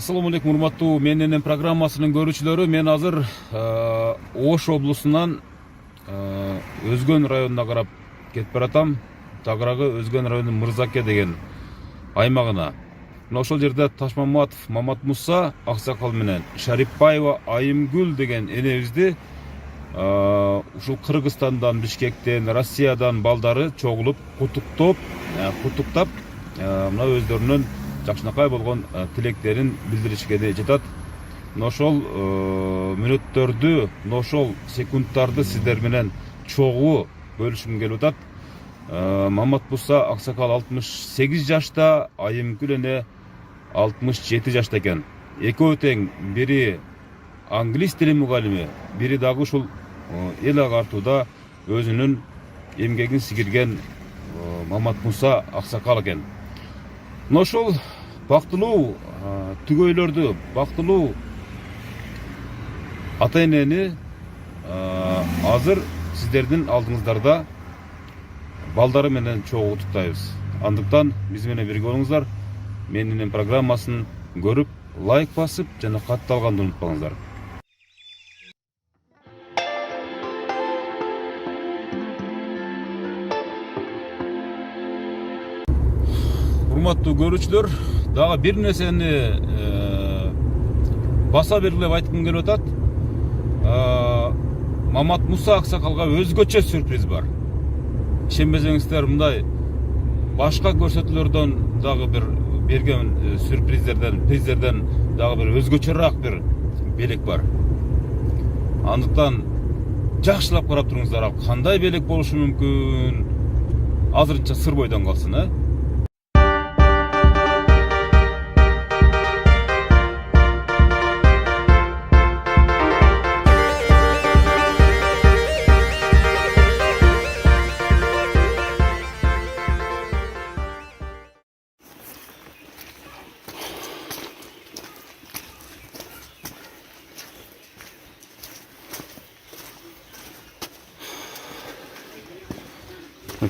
Assalamu алейкум, урматтуу менен программасынын көрүүчүлөрү. Мен азыр Ош облусунан Өзгөн районуна карап кетип баратам. Тагыраагы Өзгөн районунун Мырзаке деген аймагына. Мына ошол жерде Ташмаматов Мамат Муса аксакал менен Шарипбаева Айымгүл деген энебизди ушул Кыргызстандан, Бишкектен, Россиядан балдары чогулуп куттуктап мына өздөрүнүн жакшынакай болгон тилектерин билдиришке жатат. Ошол мүнөттөрдү, ошол секундтарды сиздер менен чогуу бөлүшкүм келип атат. Мамат Муса аксакал 68 жашта, Айымгүл эне 67 жашта экен. Экөө тең, бири англис тили мугалими, бири дагы ушул эл агартууда өзүнүн эмгегин сигирген Мамат Муса аксакал экен. Мына ошол бактылуу түгөйлөрдү, бактылуу ата энени азыр сиздердин алдыңыздарда балдары менен чогуу куттуктайбыз. Андыктан биз менен бирге болуңуздар. Менин программасын көрүп, лайк басып жана катталганды унутпаңыздар. Урматтуу көрүүчүлөр, дагы бир нерсени баса белгилеп айткым келип атат. Мамат Муса аксакалга өзгөчө сюрприз бар. Ишенбесеңиздер, мындай башка көрсөтүүлөрдөн дагы бир берген приздерден дагы бир өзгөчөрөөк бир белек бар. Андыктан жакшылап карап туруңуздар, ал кандай белек болушу мүмкүн? Азырынча сыр бойдон калсын,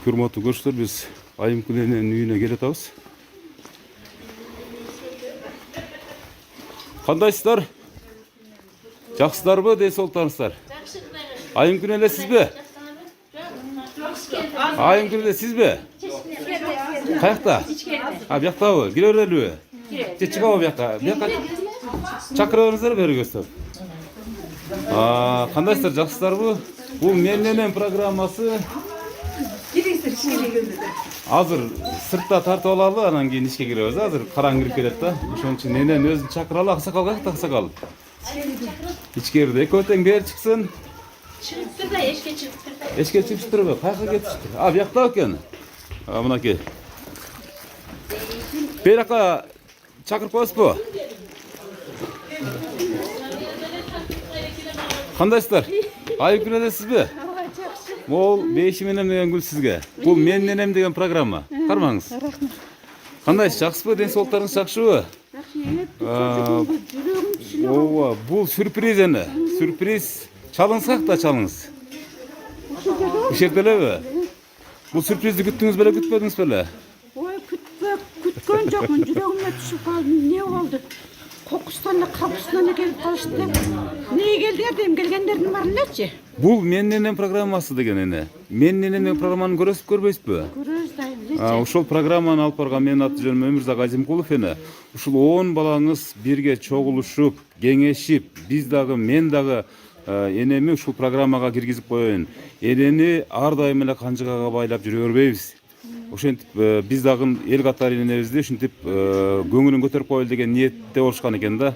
Урматтуу көрүүчүлөр, биз Айымгүл эненин үйүнө келе атабыз. Кандайсыздар? Жакшысыздарбы, дей соолуктарыңыздар? Айымгүл эне сизби? Айымгүл эне сизби? Каякта? Бияктабы? Кире берелиби? Же чыгабы бияка? Бияка чакыра бериңиздер, бери көздөп. Кандайсыздар, жакшысыздарбы? Бул менен программасы. Азыр сыртта тартып алалы, анан кийин ишке киребиз. Азыр караң кирип келет да. Ошон үчүн энен өзүн чакыралы. Аксакал каякта аксакал? Ичкерде. Экөө тең бери чыксын. Чыгыптыр да, эшке чыгыптыр да. Эшке чыгыптырбы? Каяка кетиштир? Бияктабы экен. Мынакей. Берака чакырып коесузбу? Кандайсыздар? Айымгүл эне сизби? Мол бейши менен деген гүл сизге. Бул менин энем деген программа. Кармаңыз. Кандайсыз, жакшысызбы? Ден соолуктарыңыз жакшыбы? Ооба, бул сюрприз эне. Сюрприз. Чалыңыз каякта, чалыңыз. Ушул жерде элеби? Бул сюрпризди күттүңүз беле, күтпөдүңүз беле? Ой, күткөн жокмун. Жүрөгүмө түшүп калды. Эмне болду? Кокустан, капустан келип калышты. Эмне келдиңер дейм, келгендердин баары элечи. Бул менин программасы деген эне. Менин программаны көрөсүз, көрбөйсүзбү? Көрөбүз да. Ушул программаны алып барган менин аты жөнүм Өмүрзак Азимкулов эне. Ушул 10 балаңыз бирге чогулушуп, кеңешип, биз дагы, мен дагы энеми ушул программага киргизип коеюн. Энени ар дайым эле канжыгага байлап жүрө бербейбиз. Ошентип биз дагы эл катары энебизди ушинтип көңүлүн көтөрүп коелу деген ниетте болушкан экен да.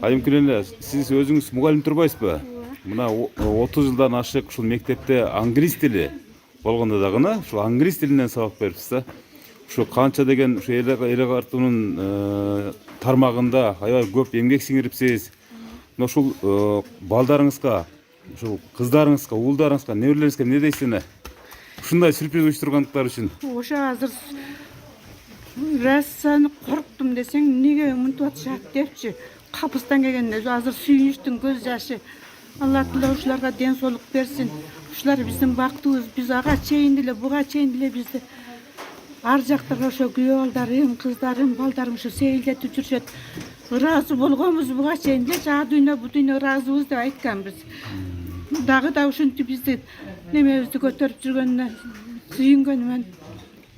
Айымгүл эне, сиз өзүңүз мугалим турбайсызбы? Мына 30 жылдан ашык ушул мектепте англис тили болгондо дагы ушул англис тилинен сабак берипсиз да. Ушу канча деген ушу эл агартуунун тармагында аябай көп эмгек сиңирипсиз. Мына ушул балдарыңызга, ушул кыздарыңызга, уулдарыңызга, неберелериңизге эмне дейсиз эне? Ушундай сюрприз уюштургандыктары үчүн. Ошо азыр рассаны корктум десең, эмнеге мынтип атышат депчи. Капыстан келгенде азыр сүйүнүчтүн көз жашы. Алла Таала ушуларга ден соолук берсин. Ушулар биздин бактыбыз. Биз ага чейин деле, буга чейин деле бизди ар жактагы ошо күйөө балдарым, кыздарым, балдарым ушу сейилдетип жүрүшөт. ыраазы болгонбуз буга чейин же жаа дүйнө бу дүйнө ыраазыбыз деп айтканбыз. Дагы да ушинтип бизди немебизди көтөрүп жүргөнүнө сүйүнгөнүмөн.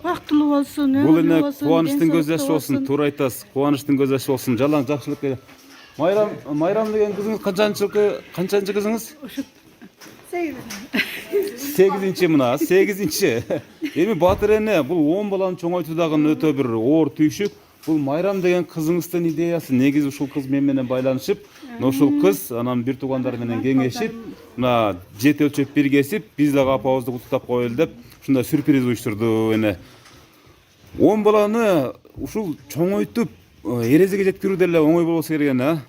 Бактылуу болсун, Бул өмүрлүү эне болсун, кубанычтын көз жашы денсаулыктуу болсун, туура айтасыз. Кубанычтын көз жашы болсун. Жалаң жакшылык. Майрам деген кызыңыз канчанчы кызыңыз? 8-нчи мына, 8-нчи. Эми Батыр эне бул 10 баланы чоңойтуудагы өтө бир оор түйшүк. Бул Майрам деген кызыңыздын идеясы. Негизи ушул кыз менен байланышып, ошол кыз анан бир туугандары менен кеңешип, мына жет өлчөп бир кесип, биз дагы апабызды куттуктап коелу деп ушундай сюрприз уюштурду эне. 10 баланы ушул чоңойтуп, эрезеге жеткирүү деле оңой болбосо керек эне.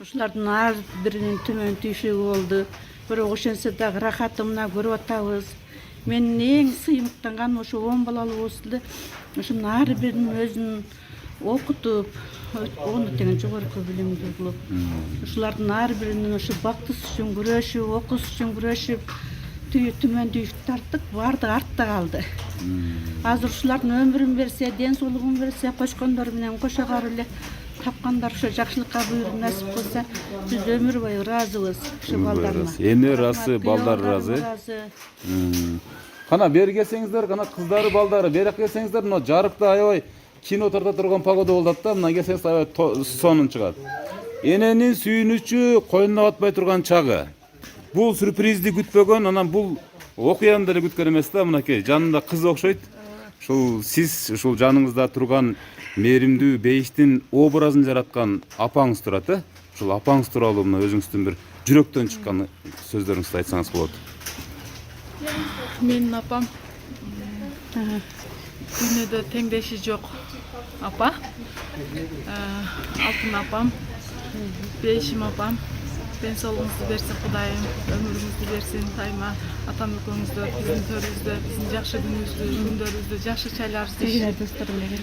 Ушулардын ар биринин төмөн түйшүгү болду. Бирок ошентсе дагы рахатымына көрүп атабыз. Менин эң сыймыктанган ошо 10 балалуу болсу ошонун ар бирин өзүн окутуп, оны деген жогорку билимдүү кылып, ушулардын ар биринин ошо бактысы үчүн күрөшүп, окуусу үчүн күрөшүп, төмөн түйшүк тарттык, баардыгы артта калды. Азыр ушулардын өмүрүн берсе, ден соолугун берсе, кочкондор менен кошо карып эле тапкандар ошо жакшылыкка буйруп насип кылса, биз өмүр бою ыраазыбыз ушу балдарына. Эне ыраазы, балдар ыраазы. Кана бери келсеңиздер, кана кыздары, балдары, бери келсеңиздер, мына жарыкта аябай кино тарта турган погода болуп атат да, мына келсеңиз аябай сонун чыгат. Эненин сүйүнүчү койнуна батпай турган чагы. Бул сюрпризди күтпөгөн, анан бул окуяны деле күткөн эмес да, мынакей жанында кыз окшойт. Ушул сиз ушул жаныңызда турган мээримдүү бейиштин образын жараткан апаңыз турат, э? Ушул апаңыз тууралуу мына өзүңүздүн бир жүрөктөн чыккан сөздөрүңүздү айтсаңыз болот. Менин апам дүйнөдө теңдеши жок апа. Алтын апам, бейишим апам. Ден соолугуңузду берсин Кудайым, өмүрүңүздү берсин дайыма. Атам экөөңүздү биздин төрүбүздө, биздин жакшы күндөрүбүздө, жакшы чайларыбызды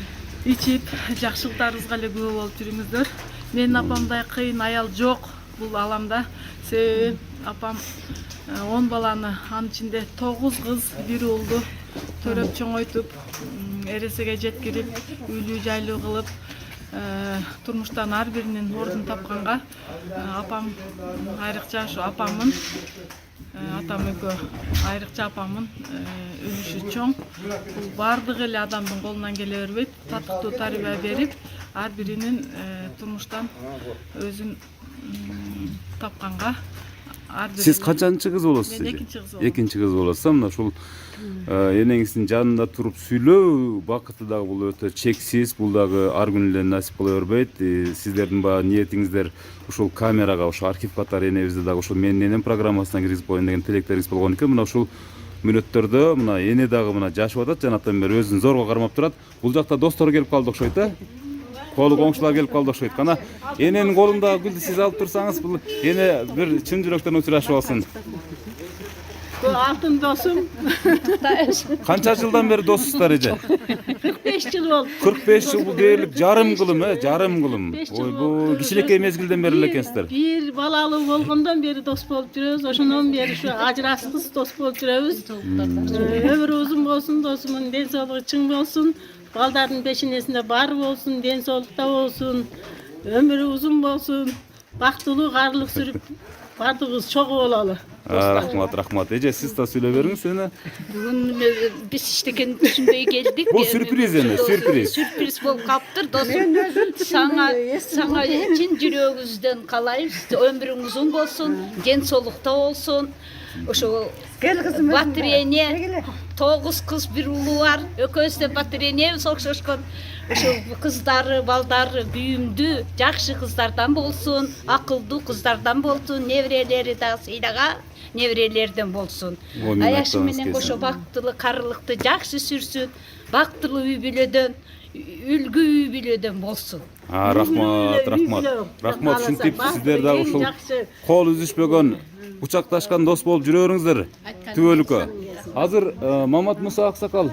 ичип, жакшылыктарыбызга эле күбө болуп жүрүңүздөр. Менин апамдай кыйын аял жок бул ааламда. Себеби апам 10 баланы, анын ичинде 9 кыз, 1 уулду төрөп чоңойтуп, эресеге жеткирип, үйлүү жайлуу кылып, турмуштан ар биринин ордун тапканга апам айрыкча ошо апамын, атам экөө айрыкча апамын үлүшү чоң. Бул баардыгы эле адамдын колунан келе бербейт. Татыктуу тарбия берип, ар биринин турмуштан өзүн тапканга Сиз канчанчы кыз болосуз? Мен экинчи кыз болом. Экинчи кыз болосуз. Мына ушул энеңиздин жанында туруп сүйлөө бакыты дагы бул өтө чексиз, бул дагы ар күнү эле насип боло бербейт. Сиздердин баягы ниетиңиздер ушул камерага, ушул архив катары энебизди дагы ушул Менин энем программасына киргизип коеюн деген тилектериңиз болгон экен. Мына ушул мүнөттөрдө мына эне дагы мына жашып атат, жанатан бери өзүн зорго кармап турат. Бул жакта достор келип калды окшойт, э? Колу коңшулар келип калды окшойт. Кана эненин колундагы гүлдү сиз алып турсаңыз, бул эне бир чын жүрөктөн учурашып алсын. Алтын досум. Канча жылдан бери досуздар эже? 45 жыл болду. 45 жыл бул дээрлик жарым кылым, жарым кылым. Ойбой, кичинекей мезгилден бери эле экенсиздер. Бир балалуу болгондон бери дос болуп жүрөбүз. Ошондон бери ушу ажыраскыс дос болуп жүрөбүз. Өмүрү узун болсун, досумдун ден соолугу чың болсун. Балдардын пешенесинде баары болсун, ден соолукта болсун. Өмүрү узун болсун. Бактылуу каарылык сүрүп баардыгыбыз чогуу бололу. Рахмат, рахмат. Эже сиз да сүйлөй бериңиз эне. Бүгүн биз иштеген түшүнбөй келдик. Бул сюрприз эне, сюрприз. Сюрприз болуп калыптыр, досум. Сага чын жүрөгүбүздөн каалайбыз. Өмүрүң узун болсун, ден соолукта болсун. Ошо Батыр эне 9 кыз, 1 уулу бар. Экөөбүз да Батыр энебиз окшошкон. Ошо кыздары, балдары бүйүмдүү, жакшы кыздардан болсун, акылдуу кыздардан болсун, неберелери дагы сыйлаган неберелерден болсун. Аяшы менен кошо бактылуу карылыкты жакшы сүрсүн, бактылуу үй бүлөдөн, үлгү үй бүлөдөн болсун. Рахмат, рахмат. Рахмат, ушинтип сиздер дагы ушул кол үзүшпөгөн, кучакташкан дос болуп жүрө бериңиздер. Түбөлүккө. Азыр Мамат Муса аксакал,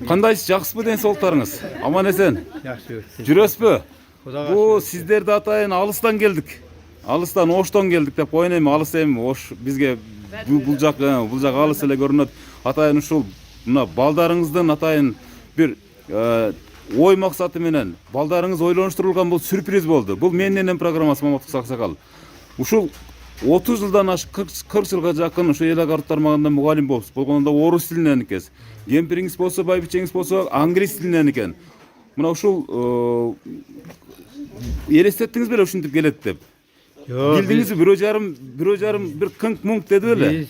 кандайсыз, жакшысызбы ден соолуктарыңыз? Аман эсен? Жакшы. Жүрөсүзбү? Бу сиздерди атайын алыстан келдик. Алыстан Оштон келдик деп коеюн эми, алыс эми Ош бизге бул жак алыс эле көрүнөт. Атайын ушул мына балдарыңыздын атайын бир ой максаты менен балдарыңыз ойлонуштурулган бул сюрприз болду. Бул менин энем программасы Маматов Аксакал. Ушул 30 жылдан ашык 40 жылга жакын ушу эл агар тармагында мугалим болуп болгондо орус тилинен экенсиз. Кемпириңиз болсо, байбичеңиз болсо англис тилинен экен. Мына ушул элестеттиңиз беле ушинтип келет деп. Билдиңизби бирөө жарым бир кыңк муңк деди беле?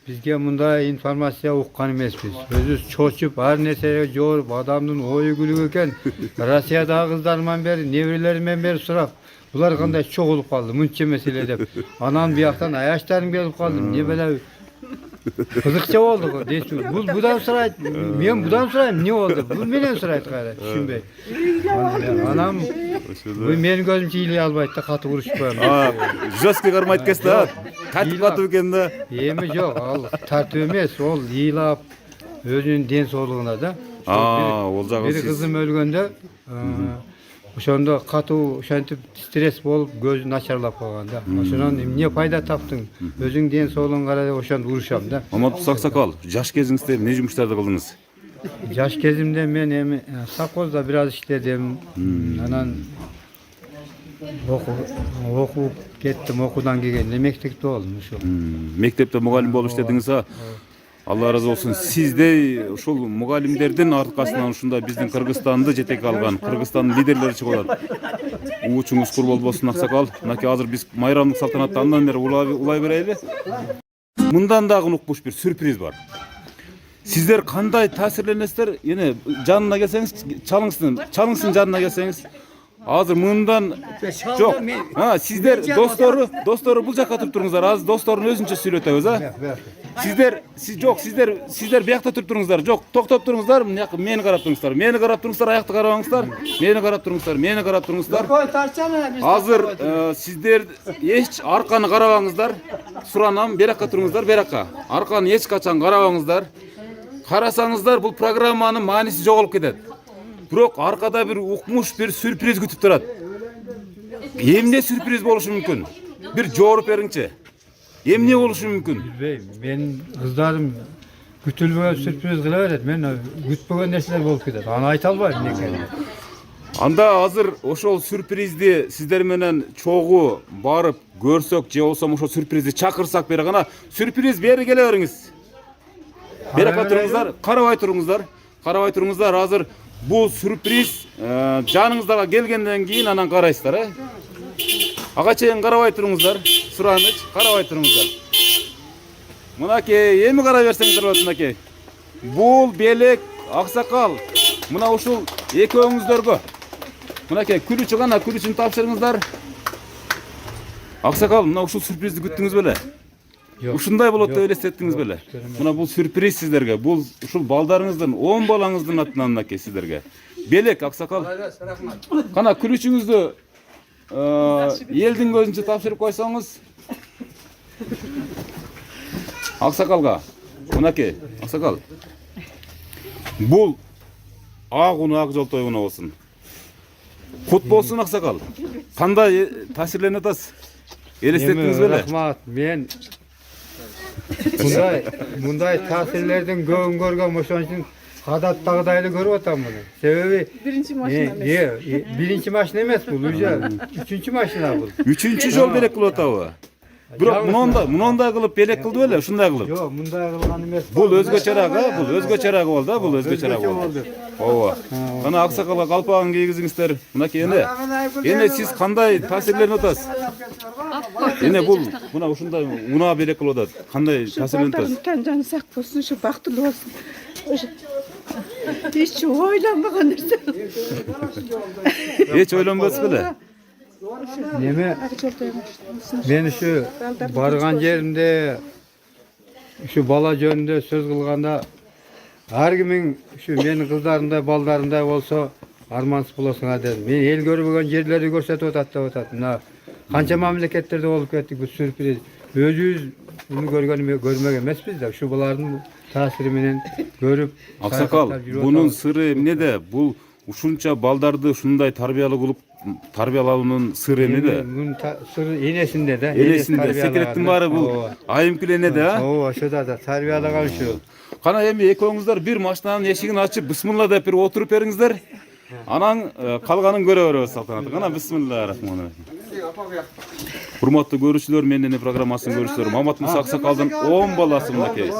Бизге мындай информация уккан эмеспиз. Өзүбүз чочуп, ар нерсеге жооруп, адамдын ою күлүк экен. Россиядагы кыздарыман бери, неберелеримен бери сурап, булар кандай чогулуп калды, мынча маселе деп. Анан бияктан аяштарым келип калды. Не беле кызыкча болду дейсиң. Бул будан сурайт, мен будан сурайм, эмне болду? Бул менен сурайт кайра, түшүнбөй. Анам бул менин көзүмчө ыйлай албайт да, каты урушпайм. Жөскө кармайт экенсиз да. Катып экен да. Эми жок, ал тартып эмес, ол ыйлап өзүнүн ден соолугуна да. Ол жагы Бир кызым өлгөндө ошондо катуу ошентип стресс болуп көзү начарлап калган да. Ошонун эмне пайда таптың? Өзүң ден соолугуңа карай ошондо урушам да. Маматов Аксакал, жаш кезиңизде эмне жумуштарды кылдыңыз? Жаш кезимде мен эми совхозда бир аз иштедим. Анан окуп кеттим, окуудан келгенде мектепте болдум ошо. Мектепте мугалим болуп иштедиңиз а? Алла разы болсун. Сиздей ушул мугалимдердин аркасынан ушундай биздин Кыргызстанды жетекке алган, Кыргызстандын лидерлери чыгып атат. Учуңуз кур болбосун Аксакал. Мынакей азыр биз майрамдык салтанатты андан бери улай берели. Мындан дагы унукпуш бир сюрприз бар. Сиздер кандай таасирленесиздер? Эне жанына келсеңиз, чалыңсын жанына келсеңиз. Азыр мындан жок. Сиздер достору бул жакка туруп туруңуздар. Азыр досторун өзүнчө сүйлөтөбүз, а? Сиздер биякта туруп туруңуздар. Жок, токтоп туруңуздар. Мени карап туруңуздар. Мени карап туруңуздар, аякты карабаңыздар. Мени карап туруңуздар. Азыр сиздер эч арканы карабаңыздар. Суранам, беракка туруңуздар, беракка. Арканы эч качан карабаңыздар. Карасаңыздар, бул программанын мааниси жоголуп кетет. Бирок аркада бир укмуш, бир сюрприз күтүп турат. Эмне сюрприз болушу мүмкүн? Бир жооп бериңчи. Эмне болушу мүмкүн? Билбейм. Мен кыздарым күтүлбөгөн сюрприз кыла берет. Мен күтпөгөн нерселер болуп кетет. Аны айта албайм эмне экенин. Анда азыр ошол сюрпризди сиздер менен чогуу барып көрсөк, же болсо ошол сюрпризди чакырсак бери гана сюрприз бери келе бериңиз. Беракка туруңуздар, карабай туруңуздар. Азыр бул сюрприз жаныңыздарга келгенден кийин анан карайсыздар, э? Ага чейин карабай туруңуздар. Сураныч, карабай туруңуздар. Мынакей, эми карай берсеңиздер болот мынакей. Бул белек Аксакал. Мына ушул экөөңүздөргө. Мынакей, күлүчү гана, күлүчүн тапшырыңыздар. Аксакал, мына ушул сюрпризди күттүңүз беле? Ушундай болот деп элестеттиңиз беле? Мына бул сюрприз сиздерге. Бул ушул балдарыңыздын, 10 балаңыздын атынан мынакей сиздерге. Белек Аксакал. Кана күлүчүңүздү элдин көзүнчө тапшырып койсоңуз. Аксакалга. Мынакей, Аксакал. Бул ак уну ак жолтой уну болсун. Кут болсун Аксакал. Кандай таасирленип атасыз? Элестеттиңиз беле? Рахмат. Мен мындай таасирлердин көбүн көргөм, ошон үчүн адаттагыдайды көрүп атам муну. Себеби биринчи машина эмес бул, уже 3-чү машина бул. 3-чү жол белек кылып атабы? Бирок мындай кылып белек кылды беле, ушундай кылып? Жок, мындай кылган эмес. Бул өзгөчөрөөк, бул өзгөчөрөөк болду да, бул өзгөчөрөөк болду. Ооба. Кана Аксакалга калпагын кийгизиңиздер. Мынакей эне сиз кандай таасирленип атасыз? Эне бул мына ушундай унаа белек кылып атат. Кандай таасирленип атасыз? Балдарымдын жаны сак болсун, ушу бактылуу болсун. Эч ойлонбогон нерсе. Эч ойлонбосуз беле? Неме? Мен ушу барган жеримде ушу бала жөнүндө сөз кылганда ар кимиң ушу менин кыздарымдай, балдарымдай болсо армансыз болосуңар дедим. Мен эл көрбөгөн жерлерди көрсөтүп атат деп атат. Мына канча мамлекеттерде болуп кеттик бул сюрприз. Өзүбүз муну көрмөгөн эмеспиз да. Ушу булардын таасири менен көрүп. Аксакал, бунун сыры эмнеде? Бул ушунча балдарды ушундай тарбиялоонун сыры эмнеде? Мунун сыры энесинде да. Энесинде. Секреттин баары бул айымкүл энеде, а? Ооба, ошода да тарбиялаган ушу. Кана эми экөөңүздөр бир машинанын эшигин ачып, бисмилла деп бир отуруп бериңиздер. Анан калганын көрө беребиз салтанаты. Кана бисмиллахиррахманиррахим. Урматтуу көрүүчүлөр, менин программасын көрүүчүлөр, Мамат Муса Аксакалдын 10 баласы мынакей.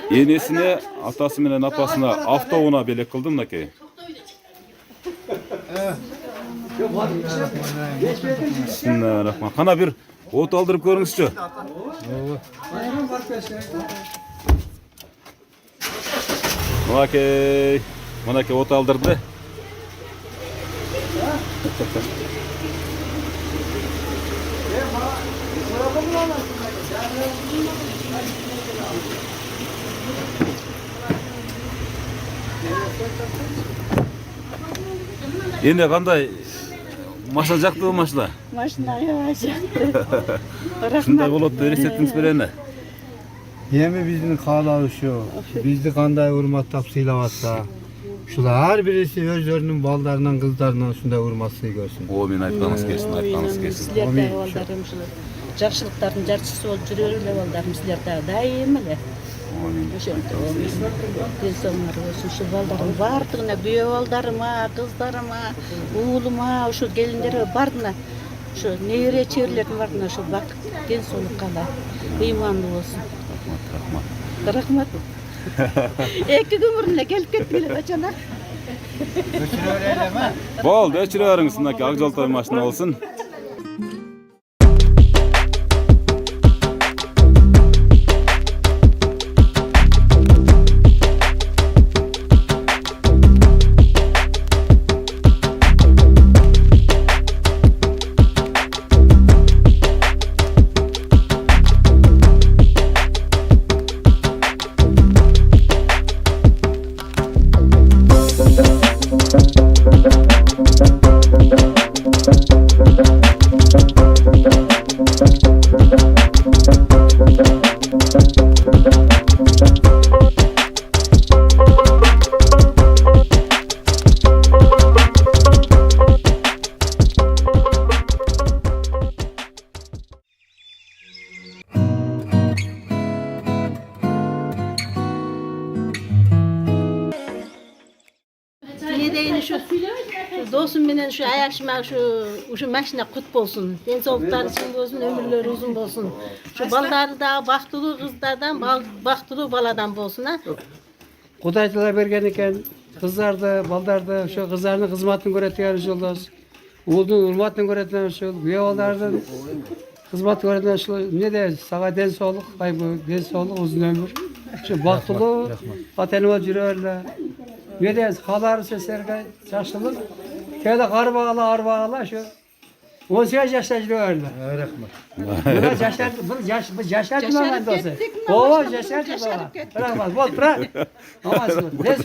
Энесине, атасы менен апасына автоунаа белек кылды мынакей. Бисмиллахиррахманиррахим. Кана бир от алдырып көрүңүзчү. Мынакей от алдырды. Эне кандай машина жактыбы машина? Машина аябай жакты. Ушундай болот деп элестеттиңиз беле? Эми биздин каалоо ушу. Бизди кандай урматтап сыйлап атса, ушулар ар бириси өздөрүнүн балдарынан, кыздарынан ушундай урмат сый көрсүн. О, мен айтканыңыз келсин, айтканыңыз келсин. Силердеги балдарым ушу жакшылыктардын жарчысы болуп жүрөр эле балдарым силердеги дайым эле. Ошентип ден соолугуңар болсун. Ушу балдардын баардыгына, күйөө балдарыма, кыздарыма, уулума, ушу келиндерге баардыгына, ушу небере чеберлердин баардыгына ушу бакыт, ден соолук каалайм. Ыймандуу болсун. Рахмат. Эки күн эле келип кеттик эле бачана. Болду, өчүрө бериңиз, мынакей ак жолтой машина болсун. Dostum menen şu ayakşıma şu maşina kut bolsun. Den soğukları için bolsun, ömürleri uzun bolsun. Şu balları da baktulu kızlardan, baktulu baladan bolsun ha. Kuday tala bergen eken, kızlardı, baldardı, şu kızlarının hizmetini göretiyor inşallah. Oğlunun hürmetini göretiyor inşallah. Güye baldardı, hizmet göretiyor inşallah. Ne de sağa den soğuk, den soğuk, uzun ömür. Şu baktulu, vatanıma jürörler. Ne de kalar seslerge yaşlılık. Köyde kar bağla şu. 18 yaşta jürörler. Rahmat. Bu yaşar ben dostu. O yaşar bana. Rahmat. Bol bırak.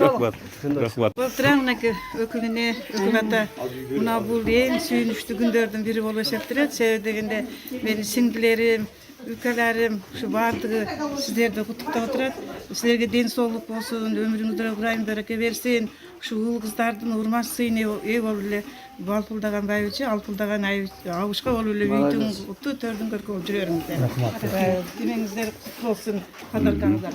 Rahmat. Rahmat. Bolturangnaki ökülüne, ökümete muna bul en sүйүнүчтүү күндөрдүн бири болуп эсептелет. Себеби дегенде менин сиңдилерим, ülkelerim, şu bardığı sizlerde kutuktap oturат. Sizlerge den soğukluk bolsun, ömrüңүздөргө ыбырайым береке берсин. Şu ul kыздардын урмат сыйын ээ болуп эле балпылдаган байбичи, алпылдаган абышка болуп эле үйтүң, утту төрдүн көркө болуп жүрөрүңүздөр. Демеңиздер кутlu olsun, kadarkanızlar.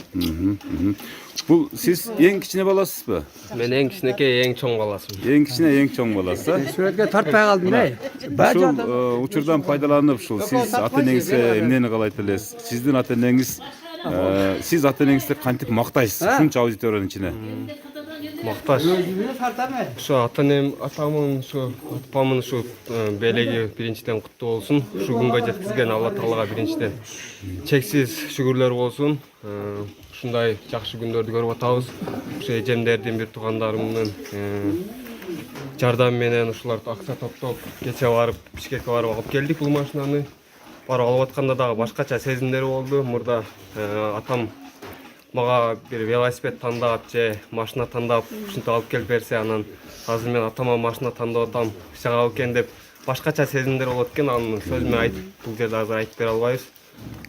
Бул сиз эң кичине баласызбы? Мен эң кичинекей, эң чоң баласымын. Эң кичине, эң чоң баласы. Sürekli tartmaya kaldım ne? Ушул учурдан пайдаланып, ушул сиз ата-энеңизге эмнени каалайт элесиз? Сиздин ата-энеңиз, сиз ата-энеңизди кантип мактайсыз? Ушунча аудиториянын ичине. Макташ. Ушу ата-энем, атамын, ушу атпамын ушу белеги биринчиден куттуу болсун. Ушу күнгө жеткизген Алла Таалага биринчиден чексиз шүгүрлөр болсун. Ушундай жакшы күндөрдү көрүп атабыз. Ушу эжемдердин, бир туугандарымдын жардам менен ушуларды акча топтоп, кече барып Бишкекке барып алып келдик бул машинаны. Барып алып атканда дагы башкача сезимдер болду. Мурда атам мага бир велосипед тандап же машина тандап ушинтип алып келип берсе, анан азыр мен атама машина тандап атам, чыгабы экен деп башкача сезимдер болот экен. Анын сөзү менен айтып бул жерде азыр айтып бере албайбыз.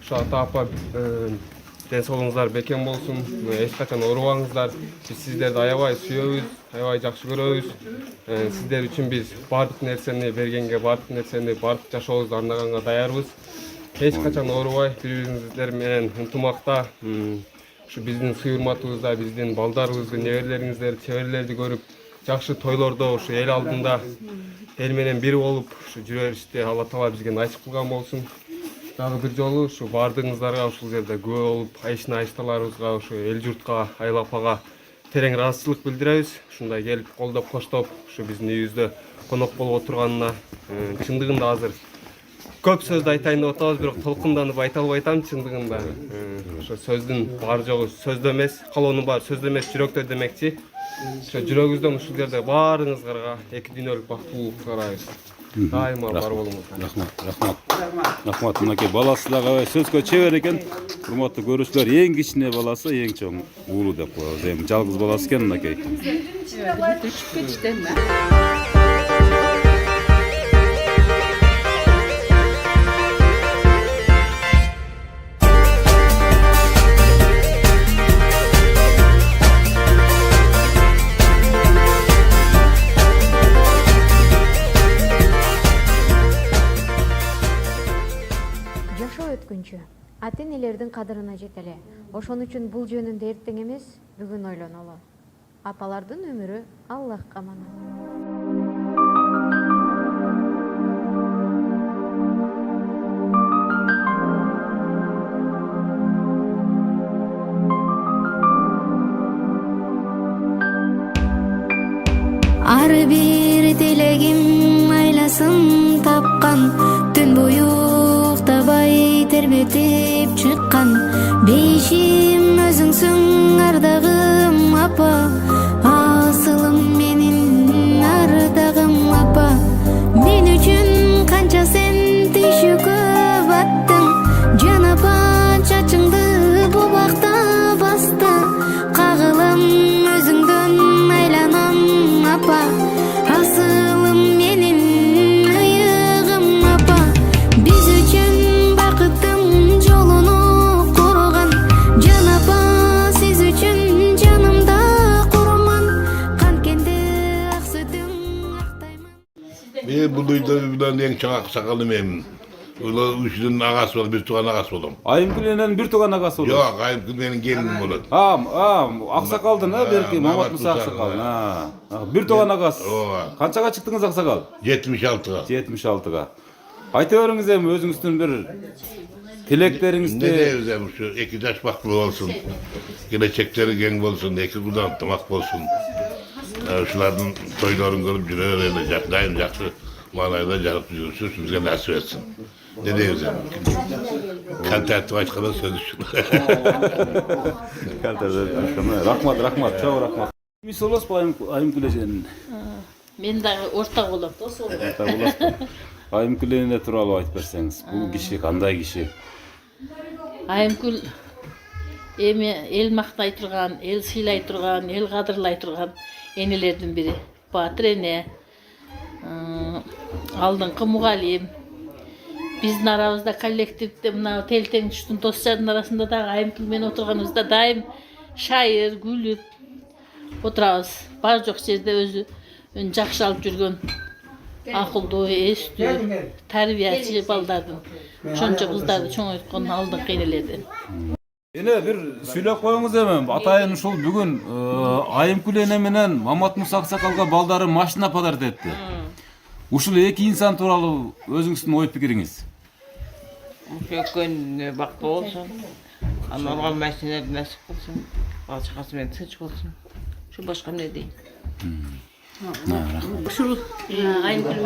Ушу ата апа ден соолугуңуздар бекем болсун. Эч качан оорубаңыздар. Биз сиздерди аябай сүйөбүз, аябай жакшы көрөбүз. Сиздер үчүн биз бардык нерсени бергенге, бардык нерсени, бардык жашообузду арнаганга даярбыз. Эч качан оорубай, бири-бириңиздер менен ынтымакта ушу биздин сый урматыбызда биздин балдарыбызды, неберелериңиздерди, чеберлерди көрүп, жакшы тойлордо ушу эл алдында эл менен бир болуп ушу жүрө беришти Алла Таала бизге насип кылган болсун. Дагы бир жолу ушу баардыгыңыздарга ушул жерде күбө болуп, айшына-айшталарыбызга, ушу эл журтка, айыл апага терең ыраазычылык билдиребиз. Ушундай келип колдоп коштоп, ушу биздин үйүбүздө конок болуп отурганына чындыгында азыр көп сөздү айтайын деп атабыз, бирок толкунданып айта албай атам чындыгында. Ошо сөздүн баары жогу сөздө эмес, калоонун баары сөздө эмес, жүрөктө демекчи. Ошо жүрөгүбүздөн ушул жерде баарыңыздарга эки дүйнөлүк бактылуулук каалайбыз. Дайыма бар болуңуздар. Рахмат. Мынакей баласы дагы сөзгө чебер экен. Урматтуу көрүүчүлөр, эң кичине баласы эң чоң уулу деп коебуз. Эми жалгыз баласы экен мынакей. Жашоо өткүнчү ата-энелердин кадырына жетели. Ошон үчүн бул жөнүндө эртең эмес, бүгүн ойлонолу. Апалардын өмүрү Аллахка аманат. Ар бир тилегим айласын тапкан, түн бою уктабай тербетип чыккан. Бейишим өзүңсүң ардагым апа, асылым менин ардагым апа. Мен үчүн канча сен түйшүккө баттың, жан апа чачыңды бу бакта басты. Кагылам өзүңдөн айланам апа, асылым менин ыйыгым апа. Биз үчүн бакыттын жолуну курган, жан апа сиз үчүн жанымда курман. Канткенде ак сүтүң актайман. Мен бул үйдөн эң чоң аксакалы менмин. Улар үчүнүн агасы болуп, бир тууган агасы болом. Айымкүленен бир тууган агасы болот. Жок, Айымкүл менин келиним болот. Аксакалдын берки Мамат Муса аксакал. Бир тууган агасы. Канчага чыктыңыз аксакал? 76-га. 76-га. Айта бериңиз эми өзүңүздүн бир тилектериңизди. Не дейбиз эми ушу эки жаш бактылуу болсун. Келечектери кең болсун, эки кудан тамак болсун. Ушулардын тойлорун көрүп жүрө берели, жакдайым жакшы маанайда жарык жүрүшү бизге насип этсин. Ne deyiriz yani? Kantartı başkanı söz üçün. Kantartı başkanı. Rahmat. Çok rahmat. Kimisi olasın Ayıмкүлеженин? Мен дагы ортак болом. Ортак боласыз. Айымкүлене тууралуу айтып берсеңиз. Бул киши кандай киши? Айымкүл эми эл мактай турган, эл сыйлай турган, эл кадырлай турган энелердин бири. Батыр эне, алдыңкы мугалим. Биздин арабызда коллективде мына телтең түштүн достордун арасында дагы Айымкүл менен отурганыбызда дайым шайыр, күлүп отурабыз. Бар жок жерде өзүн жакшы алып жүргөн акылдуу, эстүү, тарбиячы балдардын, чоңчо кыздарды чоңойткон алдыңкы энелерден. Эне бир сүйлөп коюңуз эми. Атайын ушул бүгүн Айымкүл эне менен Мамат Муса аксакалга балдары машина подарок этти. Ушул эки инсан тууралуу өзүңүздүн ой пикириңиз? Көккөн бактуу болсун, алган машина насип кылсын, бала чакасы менен тынч болсун. Ушу башка эмне дейм? Ушул Айымкүл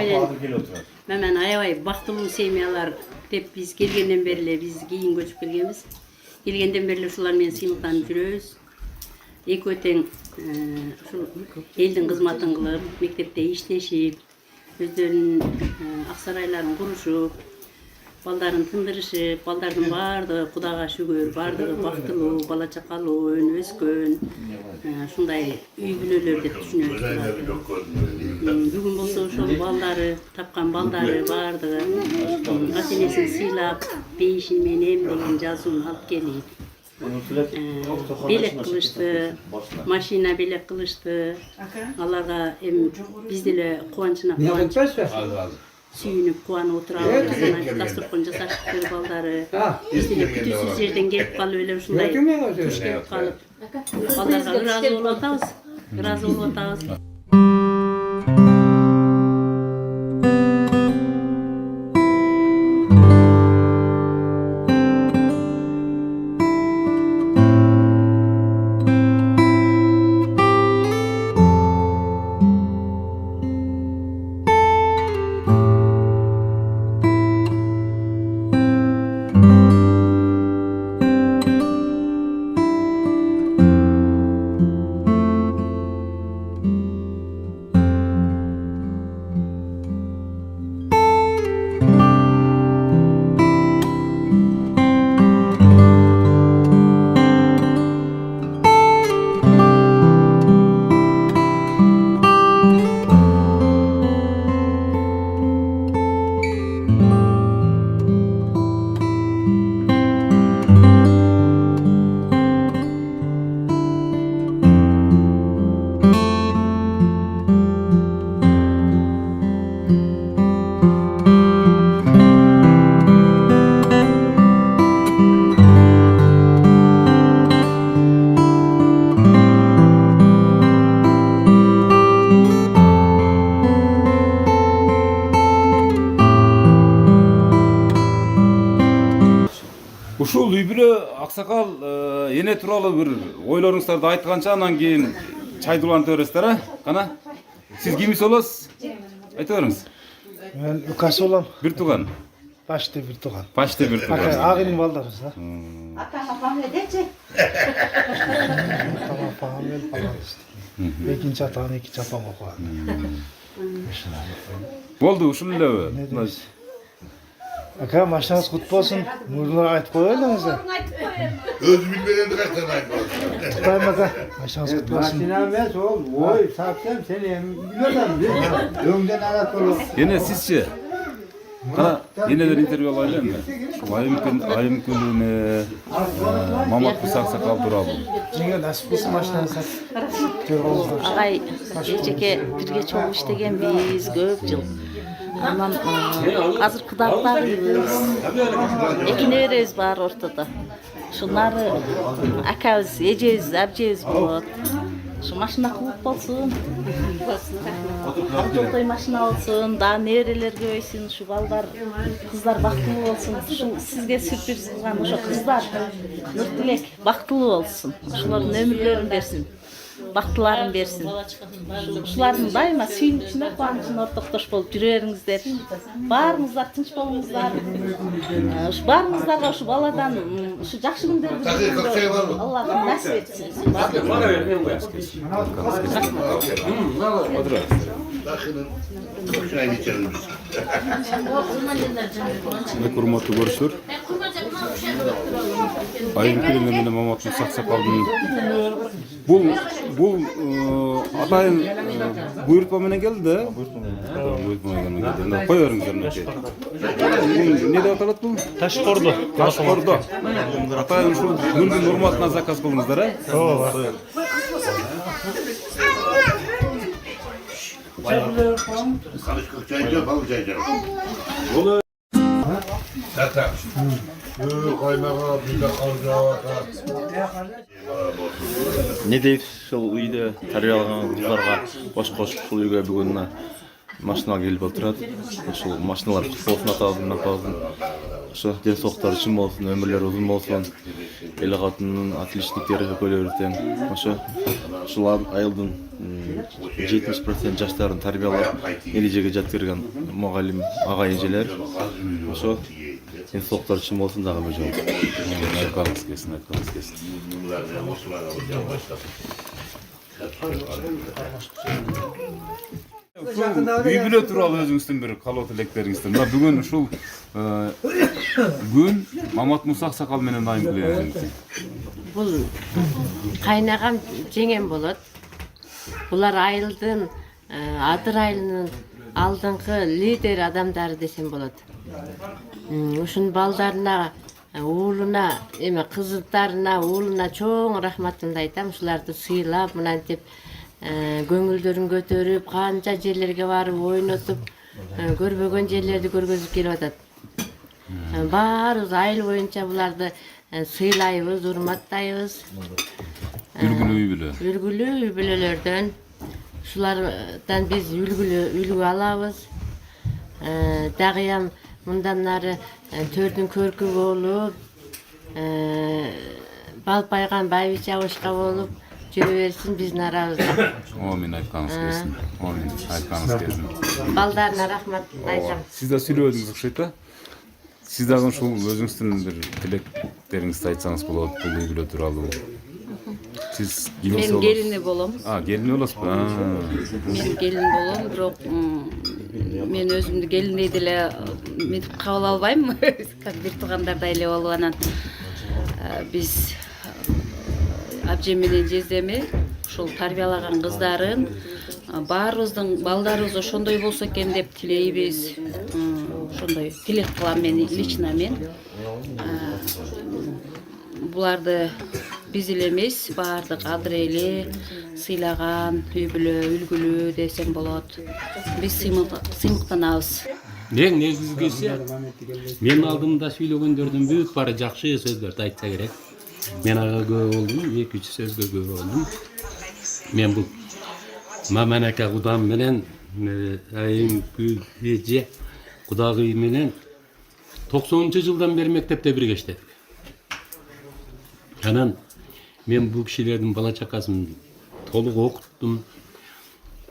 менен аябай бактылуу семьялар деп биз келгенден бери эле биз кийин көчүп келгенбиз. Келгенден бери эле ушулар менен сыймыктанып жүрөбүз. Экөө тең ушул элдин кызматын кылып, мектепте иштешип, өздөрүнүн ак сарайларын курушуп, балдарын тындырышып, балдардын баардыгы Кудайга шүгүр, баардыгы бактылуу, бала чакалуу, өнүп өскөн, ушундай үй бүлөлөр деп түшүнөбүз. Бүгүн болсо ошол балдары, тапкан балдары баардыгы ата-энесин сыйлап, бейишин менен деген жазууну алып келип, белек кылышты, машина белек кылышты. Аларга эми биз деле кубанычына кубанч. sүйүнүp кубанып отурабыз. Жана дастуркан жасашыптыр балдары. Биз деле күтүүсүз жерден келип калып эле ушундай туш келип калып балдарга ыраазы болуп атабыз. Ыраазы болуп атабыз. Ушул үй бүлө аксакал эне тууралуу бир ойлоруңуздарды айтканча анан кийин чайды улантып бересиздер, а? Кана? Сиз кимис болосуз? Айта бериңиз. Мен укасы болом. Бир тууган. Почти бир тууган. Почти бир тууган. Агынын балдарыбыз, а? Атаңа фамилия Тамам фамилия балдарыбыз. Экинчи атам, экинчи апам окуган. Болду, ушул элеби? Aka машинаңыз құт болсын. Мұрнына айтып қойыңыз. Өзü bilmeyeni kaç tane ayıp olsun. Құттықтаймын ака. Машинаңыз құт болсын. Машина емес ол, ой, сатсам сен билесің, өңден арат болу. Эне сизчи? Кана, энелер интервью алайлы эмне? Айым күнүнө Мамат Аксакал тууралуу. Жеңе насип болсын машинаны сатып. Агай, эжеке бирге чогуу иштегенбиз көп жыл. Анан азыр кудактарыбыз, эки неберебиз бар ортодо. Ушулары акабыз, эжебиз, абжебиз болот. Ушу машина кылып болсун. Жолтой машина болсун, дагы неберелер көбөйсүн, ушу балдар, кыздар бактылуу болсун. Ушул сизге сюрприз кылган ошо кыздар, нур тилек бактылуу болсун. Ошолордун өмүрлөрүн берсин. Бактыларын берсин. Ушулардын дайыма сүйүнүчүнө, кубанычына ортоктош болуп жүрө бериңиздер. Баарыңыздар тынч болуңуздар. Ушу баарыңыздарга ушу баладан ушу жакшы күндөрдү Аллах насип этсин. Урматтуу көрүүчүлөр, Айым Күлүнө менен Мамат Аксакалдын бул атайын буйрутма менен келди да? Буйрутма менен келди. Кой бериңиздер мынакей. Бул эмне деп аталат бул? Ташкордо. Ташкордо. Атайын ушул күндүн урматына заказ кылдыңыздар, а? Ооба. Karışık çayca, balık çayca. Zaten. Kaynağa bir de kalacağı. Не дейт ушул үйдө тарбияланган кыздарга кош кошуп ушул үйгө бүгүн машина келип отурат. Ушул машиналар кут болсун атабыздын. Ошо ден соолуктары чын болсун, өмүрлөрү узун болсун. Эл катынын отличниктери көпөйө берсин. Ошо ушул айылдын 70% жаштарын тарбиялап элежеге жаткырган мугалим ага эжелер. Ошо ден соолуктары чын болсун дагы бир жолу. Айтканыңыз келсин, айтканыңыз келсин. Үй бүлө тууралуу өзүңүздүн бир калоо тилектериңизди. Мына бүгүн ушул күн Мамат Аксакал менен Айым Күлүнө. Бул кайнагам жеңем болот. Булар айылдын, Адыр айылынын алдыңкы лидер адамдары десем болот. Ушун балдарына, уулуна, кыздарына, уулуна чоң рахматымды айтам. Ушуларды сыйлап, мынантип көңүлдөрүн көтөрүп, канча жерлерге барып ойнотуп, көрбөгөн жерлерди көргөзүп келип атат. Баарыбыз айыл боюнча буларды сыйлайбыз, урматтайбыз. Үлгүлүү үй бүлө. Үлгүлүү үй бүлөлөрдөн ушулардан биз үлгү алабыз. Дагыям мындан нары төрдүн көркү болуп, балпайган байбиче абышка болуп жүрө берсин биздин арабызда. Амин, айтканыңыз келсин. Амин, айтканыңыз келсин. Балдарына рахмат айтам. Сиз да сүйлөдүңүз окшойт да? Сиз дагы ушул өзүңүздүн бир тилектериңизди айтсаңыз болот бул үй бүлө тууралуу. Сиз Мен келини болом. Келини болосузбу? Мен келин болом, бирок мен өзүмдү келиндей деле мынтип кабыл албайм. Бир туугандардай эле болуп анан биз абжем менен жездеми ушул тарбиялаган кыздарын баарыбыздын балдарыбыз ошондой болсо экен деп тилейбиз. Ошондой тилек кылам мен лично мен. Буларды биз эле эмес, баардык адыр эли сыйлаган үй бүлө, үлгүлүү десем болот. Биз сыймыктанабыз. Ең негизгиси мен алдымда сүйлөгөндөрдүн бүт баары жакшы сөздөрдү айтса керек. Мен ага күбө болдум, 2-3 сөзгө күбө болдум. Мен бул маманака кудам менен айым эже кудагый менен 90-жылдан бери мектепте бирге иштедик. Анан мен бул кишилердин бала чакасын толук окуттум.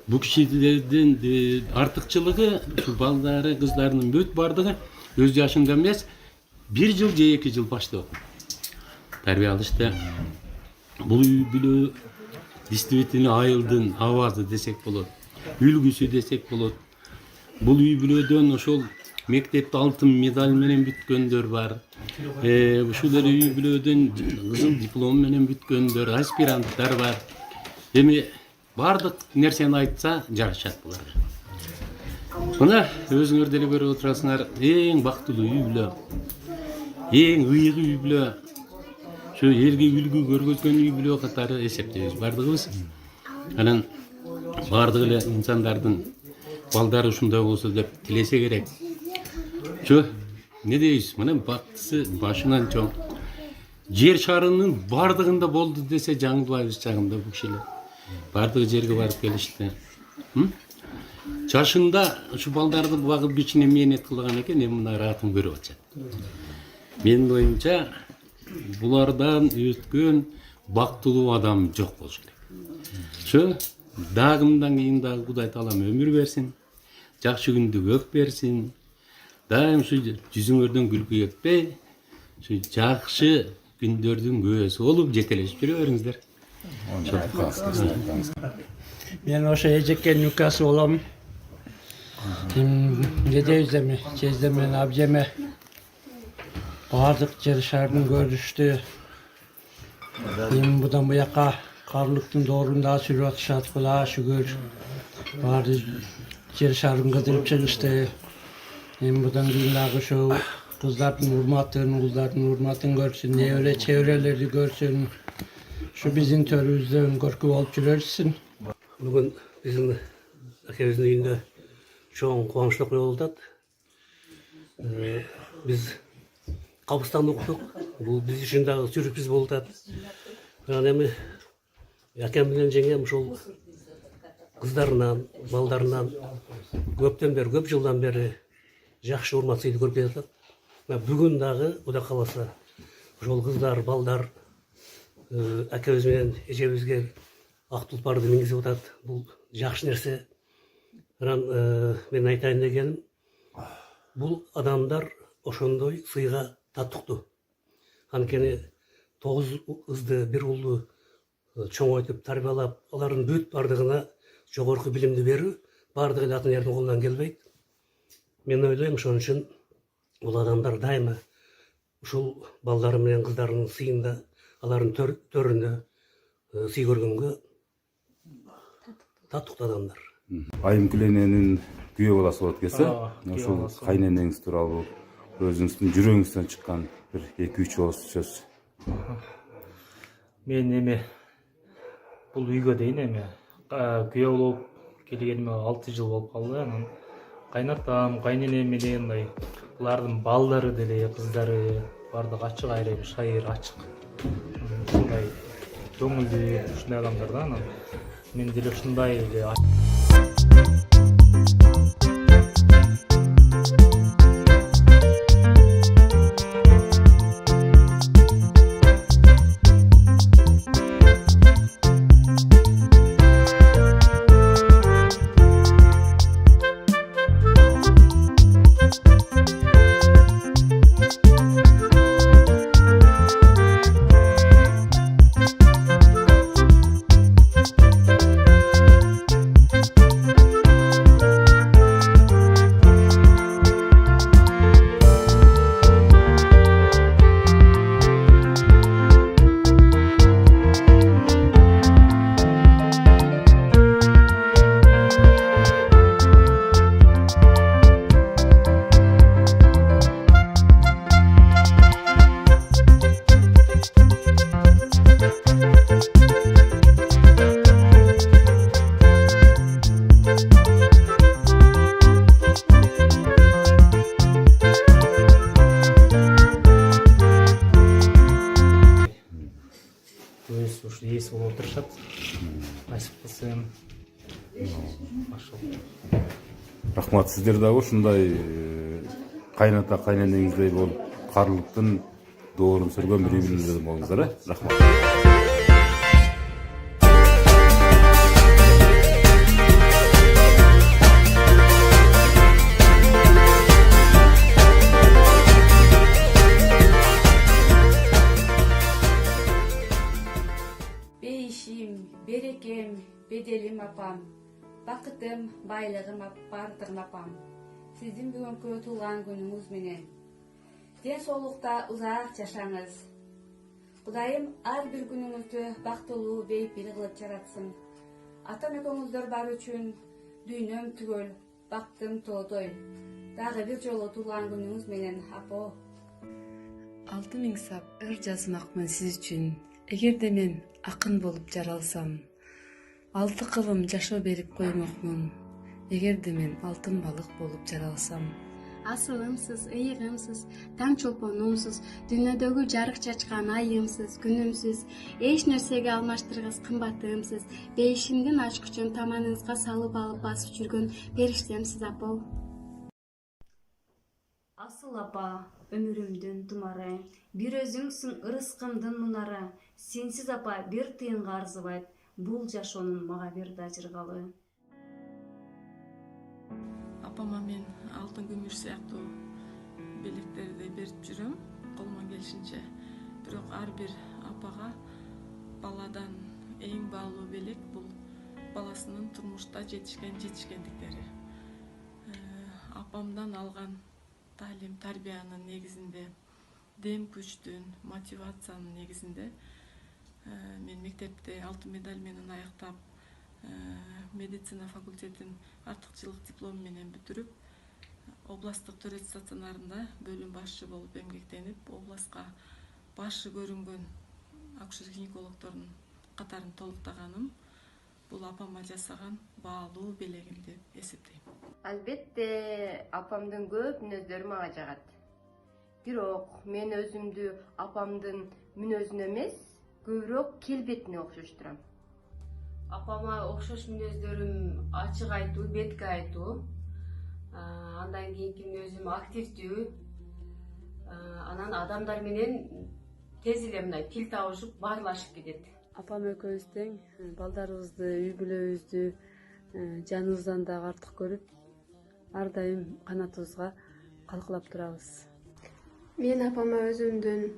Бул кишилердин артыкчылыгы ушу балдары, кыздарынын бүт бардыгы өз жашында эмес, 1 жыл же 2 жыл баштап тарбия алышты. Бул үй бүлө действительно айылдын авазы десек болот, үлгүсү десек болот. Бул үй бүлөдөн ошол мектепте алтын медаль менен бүткөндөр бар. Ушул үй бүлөдөн кызыл диплом менен бүткөндөр, аспиранттар бар. Эми бардык нерсени айтса жарашат булар. Мына өзүңөр деле көрүп отурасыңар, эң бактылуу үй бүлө, эң ыйык үй бүлө, ошо элге үлгү көргөзгөн үй бүлө катары эсептейбиз бардыгыбыз. Анан бардык эле инсандардын балдары ушундай болсо деп тилесе керек. Ошо не дейбиз? Мына бактысы башынан чоң. Жер шарынын бардыгында болду десе жаңылбайбыз чагында бул кишилер. Бардык жерге барып келишти. Жашында ушу балдарды багып кичине мээнет кылган экен, эми мына раатын көрүп атышат. Менин оюмча булардан өткөн бактылуу адам жок болуш керек. Ошо дагымдан кийин дагы Кудай таалам өмүр берсин, жакшы күндү көп берсин. Дайым ушу жүзүңөрдөн күлкү кетпей, ушу жакшы күндөрдүн көөсү болуп жетелешип жүрө бериңиздер. Мен ошо эжекенин үкасы болом. Дедебиздеми, жездемен, абжеме бардык жер шарын көрүштү. Будан буяка карлыктын доорунда сүрүп атышат, Кудайга шүгүр. Баары жер шарын кыдырып чыгышты. Будан кийин дагы ошо кыздардын урматын көрсүн, небере чеберелерди көрсүн. Şu bizim törümüzden korku olup жүрерсин. Bugün bizim akemizin үйünde çoğun kuvançlık oldu. Biz Kabustan okuduk. Bu biz için de sürpriz oldu. Yani akemden jengem şol kızlarından, ballarından köp жылдан beri жақсы урматсайды көрүп келатат. Бүгүн дагы Кудай кааласа ошол кыздар, балдар акебиз менен эжебизге ак тулпарды мингизип атат. Бул жакшы нерсе. Анан мен айтайын дегеним, бул адамдар ошондой сыйга татыктуу. Анткени 9 кызды, 1 уулду чоңойтуп, тарбиялап, алардын бүт бардыгына жогорку билимди берүү бардыгы ата эненин колунан келбейт. Мен ойлойм, ошон үчүн бул адамдар дайыма ушул балдары менен кыздарынын сыйында, алардын төрүндө сый көргөнгө татыктуу адамдар. Айымкүл эненин күйөө баласы болот келсе, ошол кайненеңиз тууралуу өзүңүздүн жүрөгүңүздөн чыккан бир 2-3 ооз сөз. Мен эми бул үйгө дейин эми күйөө болуп келгениме 6 жыл болуп калды. Анан кайнатам, кайненем менен мындай булардын балдары деле, кыздары бардыгы ачык айрым, шайыр ачык. Ушундай көңүлдүү ушундай адамдар да. Анан мен деле ушундай эле ээс болуп отурушат. Насип кылсын. Рахмат, сиздер дагы ушундай кайната кайненеңиздей болуп карлыктын доорун сүргөн бири-бириңиздер болуңуздар, рахмат. Бейишим, берекем, беделим апам, бакытым, байлыгым бардыгым апам. Сиздин бүгүнкү туулган күнүңүз менен. Ден соолукта узак жашаңыз. Кудайым ар бир күнүңүздү бактылуу, бейпил кылып жаратсын. Ата-энеңиздер бар үчүн дүйнөм түгөл, бактым тоодой. Дагы бир жолу туулган күнүңүз менен, апо. 6000 сап ыр жазмакмын сиз үчүн. Эгерде мен акын болуп жаралсам, 6 кылым жашоо берип коймокмун. Эгерде мен алтын балык болуп жаралсам. Асылымсыз, ыйыгымсыз, таң чолпонумсыз, дүйнөдөгү жарык чачкан айымсыз, күнүмсүз, эч нерсеге алмаштыргыс кымбатымсыз, бейишимдин ачкычын таманыңызга салып алып басып жүргөн периштемсиз апа. Асыл апа, өмүрүмдүн тумары, бир өзүңсүң ырыскымдын мунары. Сенсиз апа бир тыйынга арзыбайт, бул жашоонун мага бир да жыргалы. Апама мен алтын күмүш сыяктуу белектерди берип жүрөм, колуман келишинче. Бирок ар бир апага баладан эң баалуу белек бул баласынын турмушта жетишкендиктери. Апамдан алган талим, тарбиянын негизинде, дем күчтүн, мотивациянын негизинде мен мектепте алтын медаль менен аяктап, медицина факультетин артыкчылык диплом менен бүтүрүп, областтык төрөт стационарында бөлүм башчы болуп эмгектенип, областка башы көрүнгөн акушер-гинекологдордун катарын толуктаганым бул апама жасаган баалуу белегим деп эсептейм. Албетте, апамдын көп мүнөздөрү мага жагат. Бирок мен өзүмдү апамдын мүнөзүнө эмес, көбүрөөк келбетине окшоштурам. Апама окшош мүнөздөрүм ачык айтуу, бетке айтуу, андан кийинки мүнөзүм активдүү, анан адамдар менен тез эле мындай тил табышып, баарлашып кетет. Апам экөөбүз тең балдарыбызды, үй бүлөбүздү жаныбыздан дагы артык көрүп, ар дайым канатыбызга калкалап турабыз. Мен апама өзүмдүн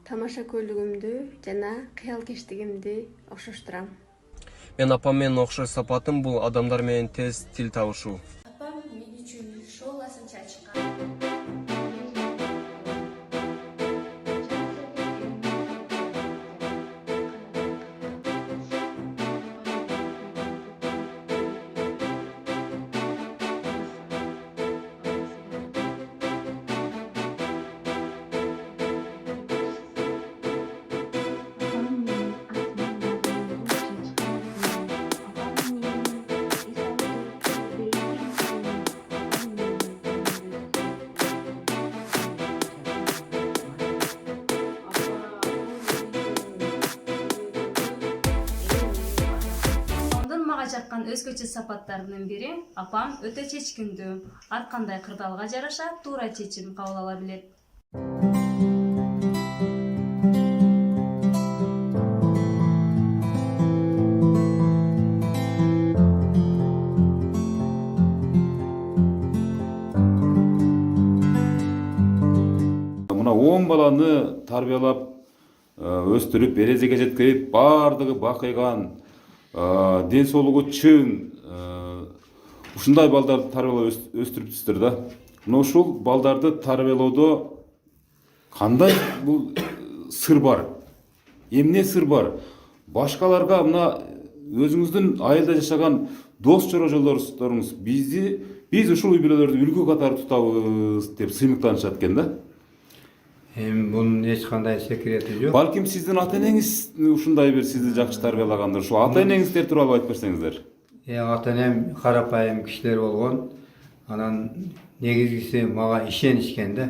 тамашакөйлүгүмдү жана кыялкечтигимди окшоштурам. Мен апам менен окшош сапатым бул адамдар менен тез тил табышуу. Апам мен үчүн шооласын чачкан. жаккан өзгөчө сапаттарынын бири апам өтө чечкиндүү. Ар кандай кырдаалга жараша туура чечим кабыл ала билет. Мына 10 баланы тарбиялап, өстүрүп, эрежеге жеткирип, бардыгы бакыйган, ден соолугу чың, ушундай балдарды тарбиялап өстүрүптүрсүздөр да. Мына ушул балдарды тарбиялоодо кандай бул сыр бар? Эмне сыр бар? Башкаларга мына өзүңүздүн айылда жашаган дос жолдошторуңуз биз ушул үй бүлөлөрдү үлгү катары тутабыз деп сыймыктанышат экен да. Bunun hiç kanday sekreти yok. Балким сиздин ата-энеңиз ушундай бир сизди жакшы тарбиялагандыр. Ушул ата-энеңиздер тууралуу айтып берсеңиздер. Ата-энем карапайым кишилер болгон. Анан негизгиси мага ишенишкен да.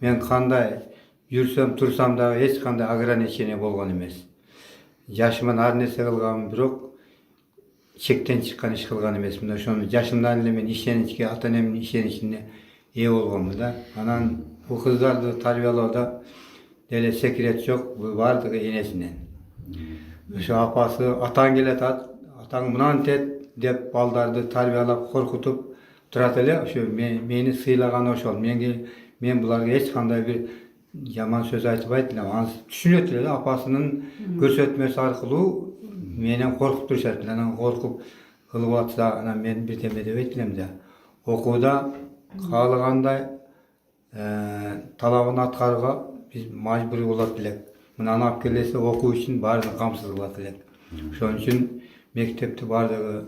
Мен кандай жүрсөм, турсам дагы эч кандай ограничение болгон эмес. Жашыман ар нерсе кылгам, бирок чектен чыккан иш кылган эмесмин. Ошону жашымдан эле мен ишеничке, ата-энемдин ишеничине ээ болгонмун да. Анан bu kızlarda tarbiyalada dele sekret yok, bu bardығы enesinden. Şu apası atan gelet at, atan mınan tet dep baldardı tarbiyalap korkutup turat ele, şu meni sıylagan oşol. Men bularga hiç kanday bir yaman söz aytıp aytılım. Düşünüyorlar apasının görsetmesi arkalı meni korkup duruşat. Anan korkup kılıp atsa anan men bir temede aytılım da. Okuda kalığanday талабын аткарууга биз мажбур болот элек. Мынаны алып келсе окуу үчүн баардыгы камсыз кылат элек. Ошон үчүн мектепти баардыгы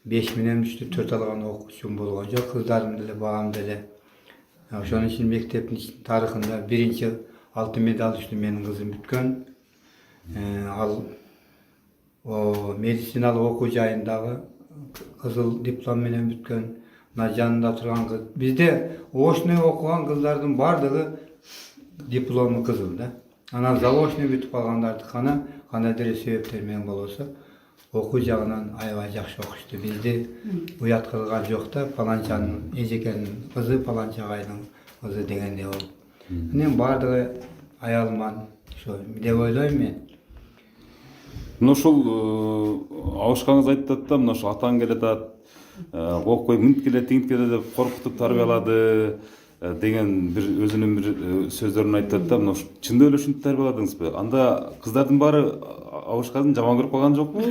5 менен 4 алган окуучум болгон жок. Кыздарым деле, багам деле. Ошон үчүн мектептин тарыхында биринчи алтын медаль үчүн менин кызым бүткөн. Ал медициналык окуу жайындагы кызыл диплом менен бүткөн. Жанында турган кыз. Бизде очный окуган кыздардын бардыгы диплому кызыл да. Анан заочный бүтүп калгандарды кандайдыр себептер менен болсо окуу жагынан аябай жакшы окушту. Бизди уят кылган жок да, паланчанын эжекенин кызы, паланча агайдын кызы дегендей болуп. Мен бардыгы аялман ошо деп ойлойм мен. Мына ушул абышкаңыз айтып да, мына ушул атаң келет окуй мынт келе тигинт келе деп коркутуп тарбиялады деген бир өзүнүн бир сөздөрүн айтат да. Мына чындап эле ушинтип тарбияладыңызбы? Анда кыздардын баары абышканы жаман көрүп калган жокпу?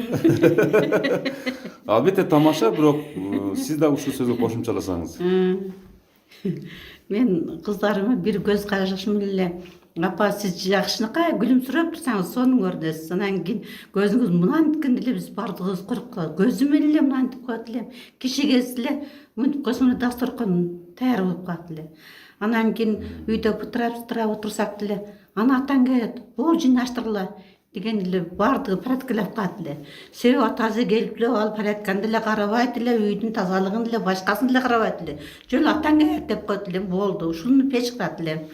Албетте тамаша, бирок сиз дагы ушул сөзгө кошумчаласаңыз. Мен кыздарыма бир көз карашым эле апа сиз жакшынакай күлүмсүрөп турсаңыз сонун көрүнөсүз. Анан кийин көзүңүз мынантип эле биз бардыгыбыз коруп калат. Көзүм эле мынантип коет элем. Киши келсе эле мынтип койсоң дасторкон таяр болуп калат эле. Анан кийин үйдө бытырап отурсак деле ана атаң келет, бул жыйнаштыргыла деген эле бардыгы порядкалап калат эле. Себеби атасы келип эле ал порядканы деле карабайт эле, үйдүн тазалыгын деле, башкасын деле карабайт эле. Жөн атаң келет деп коет эле, болду. Ушуну пеш кылат эле.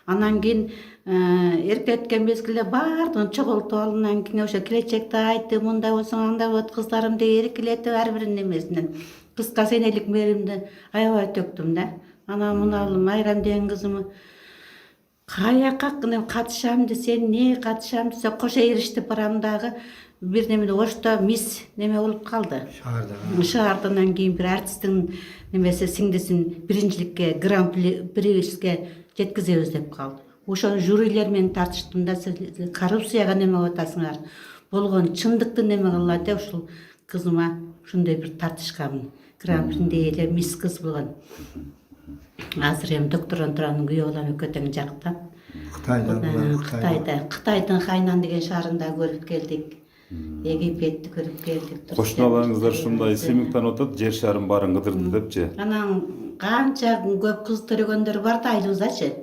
Анан кийин эркелеткен мезгилде баардыгын чогултуп алып, анан кийин ошо келечекти айтып, мындай болсоң андай болот, кыздарым деп эркелетип ар биринин эмесинен кызга сенелик мээримди аябай төктүм да. Анан мына Майрам деген кызым каяка катышам десе, эмне катышам десе кошо эрişип барам дагы бир немеде Ошто мисс неме болуп калды. Шаардан кийин бир артисттин немеси сиңдисин биринчиликке, гран-приске жеткизебиз деп калды. Ошо жюрилер менен тартыштым да, сиз коррупцияга неме кылып атасыңар. Болгон чындыкты неме кылат деп ушул кызыма ушундай бир тартышканмын. Гран-принде эле мисс кыз болгон. Азыр эми докторантуранын күйөө балам экөө тең жакта. Кытайдын Хайнан деген шаарында көрүп келдик. Египетти көрүп келдик. Кошуналарыңыздар ушундай сыймыктанып атат, жер шарын баарын кыдырды депчи. Анан канча көп кыз төрөгөндөр бар да айылыбыздачы.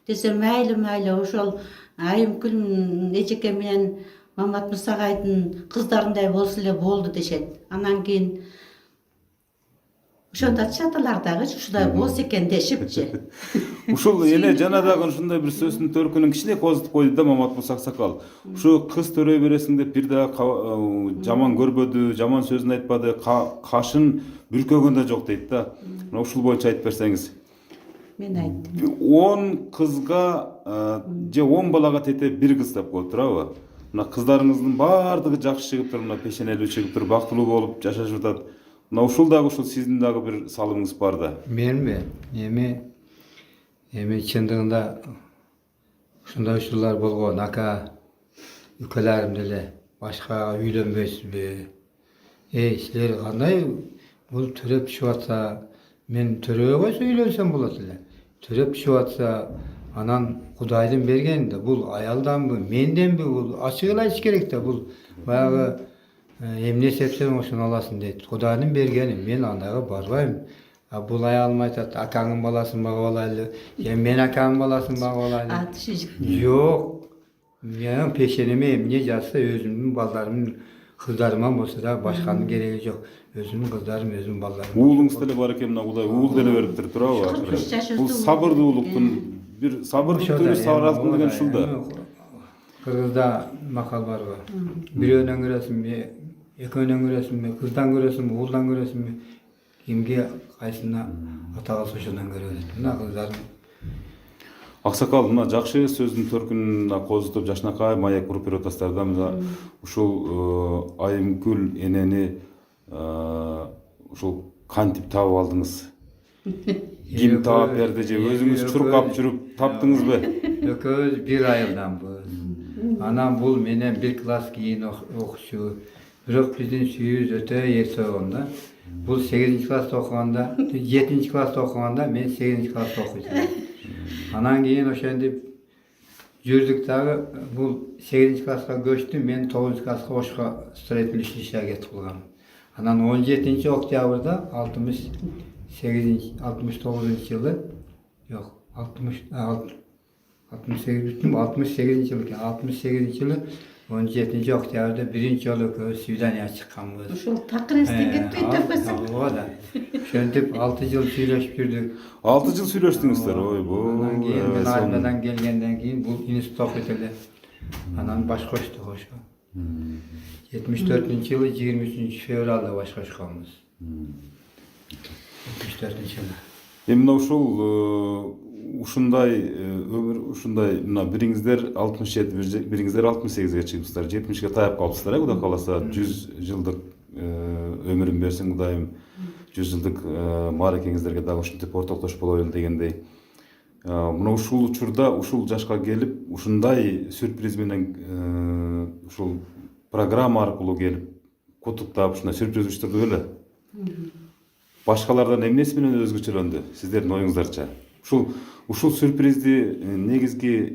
Десе майлы ошол Айымкүл эжеке менен Мамат Мусагайдын кыздарындай болсо эле болду дешет. Анан кийин Ошондачы аталар дагы ушундай болсо экен дешипчи. Ушул эне жана дагы ушундай бир сөздүн төркүнүн кичине козутуп койду да Маматмуз Аксакал. Ушу кыз төрөй бересиң деп бир дагы жаман көрбөдү, жаман сөзүн айтпады, кашын бүркөгөн да жок дейт да. Ушул боюнча айтып берсеңиз. Мен айттым. 10 кызга же 10 балага тете бир кыз деп коюп турабы? Мына кыздарыңыздын баардыгы жакшы жигиттер, мына пешенелүү жигиттер, бактылуу болуп жашашып жатат. Мына ушул дагы ушул сиздин дагы бир салымыңыз бар да. Менби? Эми чындыгында ушундай учурлар болгон. Ака үкөлөрүм деле башкага үйлөнбөйсүзбү? Силер кандай бул төрөп түшүп атса, мен төрөбөй койсо үйлөнсөм болот эле. Төрөп түшүп атса, анан Кудайдын бергени да, бул аялданбы, менденби, бул ачык эле айтыш керек да, бул баягы эмне сепсең ошону аласың дейт. Кудайдын бергени, мен андайга барбайм. Бул аялым айтат, акаңдын баласын багып алайлы, мен акаңдын баласын багып алайлы. Жок. Менин пешенеме эмне жатса, өзүмдүн балдарымдын кыздарыма болсо да башканын кереги жок. Өзүмдүн кыздарым, өзүмдүн балдарым. Уулуңуз деле бар экен, мына Кудай уул деле бериптир, турабы? Бул сабырдуулуктун бир сабырдын түрү, сабырдуулук деген ушул да. Кыргызда макал барбы? Бирөөнөн көрөсүңбү, экөөнөн көрөсүңбү, кыздан көрөсүңбү, уулдан көрөсүңбү? Кимге кайсына ата калса ошондон көрөт. Мына кыздарым. Аксакал, мына жакшы сөздүн төркүнүн козутуп, Жашнакай, Маек группа отастардан ушул Айымкүл энени ушул кантип таап алдыңыз? Ким таап берди же өзүңүз чуркап жүрүп таптыңызбы? Экөөбүз бир айылданбыз. Анан бул менен бир класс кийин окучу. Бирок биздин сүйүүбүз өтө эрте болгон да. Бул 8 класста окуганда, 7 класста окуганда, мен 8 класста окуйдум. Анан кийин ошентип жүрдүк дагы, бул 8 класска көчтү, мен 9 класска Ошко строительный училищеге кетип калгам. Анан 17 октябрда 69 жылы, жок, 68 жылы 17 октябрда биринчи жолу экөөбүз свидание чыкканбыз. Ушул такырестен кетпей тапасың. Ооба. Ошентип 6 жыл сүйлөшүп жүрдүк. 6 жыл сүйлөштүңүздөр, ойбой. Анан кийин мен армиядан келгенден кийин бул институтта окуйт эле. Анан баш коштук ошо. 74-жылы 23 февралда баш кошконбуз. 74-жылы. Эми мына ушул ушундай өмүр, ушундай мына бириңиздер 67, бириңиздер 68ге чыгыпсыздар, 70ге таяп калыпсыздар, Кудай кааласа 100 жылдык өмүрүн берсин Кудайым. 100 жылдык мааракеңиздерге дагы ушинтип ортоктош болойлу дегендей. Мына ушул учурда, ушул жашка келип, ушундай сюрприз менен ушул программа аркылуу келип, куттуктап, ушундай сюрприз учтурду беле? Башкалардан эмнеси менен өзгөчөлөндү, сиздердин оюңуздарча? Ушул сюрпризди негизги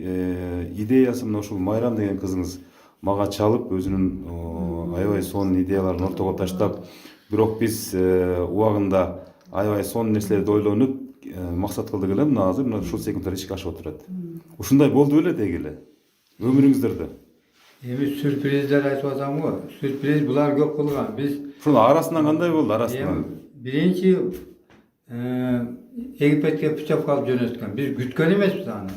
идеясы мына ушул Майрам деген кызыңыз мага чалып, өзүнүн аябай сонун идеяларын ортого таштап, бирок биз убагында аябай сонун нерселерди ойлонуп, максат кылдык эле, мына азыр мына ушул секундтар ишке ашып отурат. Ушундай болду беле деги эле өмүрүңүздөрдө? Эми сюрприздер айтып атам го. Сюрприз булар көп кылган. Биз ушунун арасынан кандай болду, арасынан? Биринчи Египетке путевка алып жөнөткөн. Биз күткөн эмеспиз аны.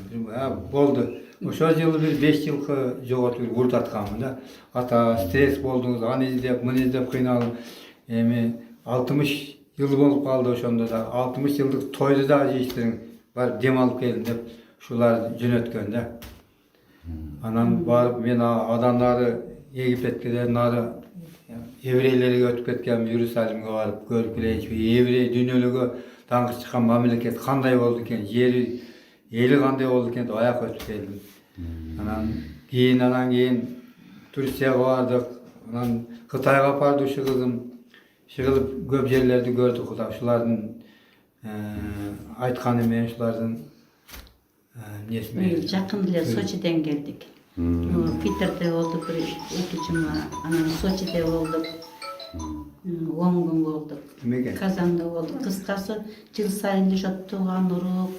Болду. Ошол жылы бир 5 жылкы жоготуп урут атканмын да. Ата стресс болду, аны издеп, муну издеп кыйналып. Эми 60 жыл болуп калды ошондо да. 60 жылдык тойду да жейиштиң. Барып дем алып келдим деп ушулар жөнөткөн да. Анан барып мен адамдарды Египетке де нары еврейлерге өтүп кеткен Иерусалимге барып көрүп келейинчи. Еврей дүйнөлүгө даңкы чыккан мамлекет кандай болду экен, жери эли кандай болду экен деп аяк өтүп келдим. Анан кийин Турцияга бардык. Анан Кытайга барды ушу кызым. Чыгылып көп жерлерди көрдүк. Кудай ушулардын айтканы менен ушулардын несине. Жакын эле Сочиден келдик. Питерде болдук, 2 жума. Анан Сочиде болдук. 10 күн болдук. Казанда болдук. Кыскасы жыл сайын ошо тууган уруп,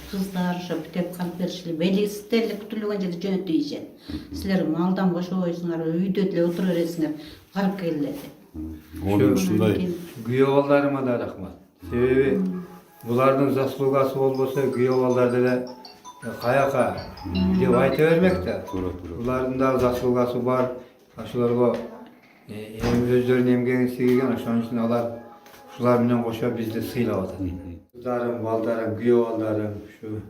кыздар ошо бүтөп калып беришли. Белгисиздер күтүлгөн жерде жөнөтүп ийишет. Силер малдан бошобойсуңар, үйдө деле отура бересиңер, барып келет деп. Onun ушундай Күйөө балдарыма да рахмат. Себеби булардын заслугасы болбосо күйөө балдар деле каяка деп айта бермек да. Булардын да заслугасы бар. Ошолорго өздөрүнүн эмгегин сийген, ошон үчүн алар ушулар менен кошо бизди сыйлап атат. Кыздарым, балдарым, күйөө балдарым, ушу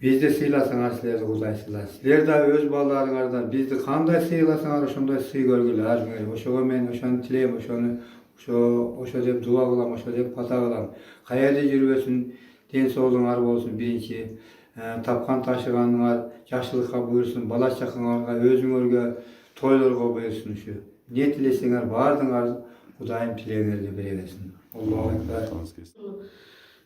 бизди сыйласаңар, силерди Кудай сыйлайт. Силер да өз балдарыңардан бизди кандай сыйласаңар, ошондой сый көргүлө ар күнү. Ошого мен ошону тилейм, ошо деп дуа кылам, ошо деп пата кылам. Каерде жүрбөсүн, ден соолугуңар болсун биринчи. Тапкан ташыганыңар жакшылыкка буйрсун, бала чакаңарга, өзүңөргө, тойлорго буйрсун ушу. Не тилесеңер баардыгыңар Кудайым тилегиңерди бере берсин. Аллаху акбар.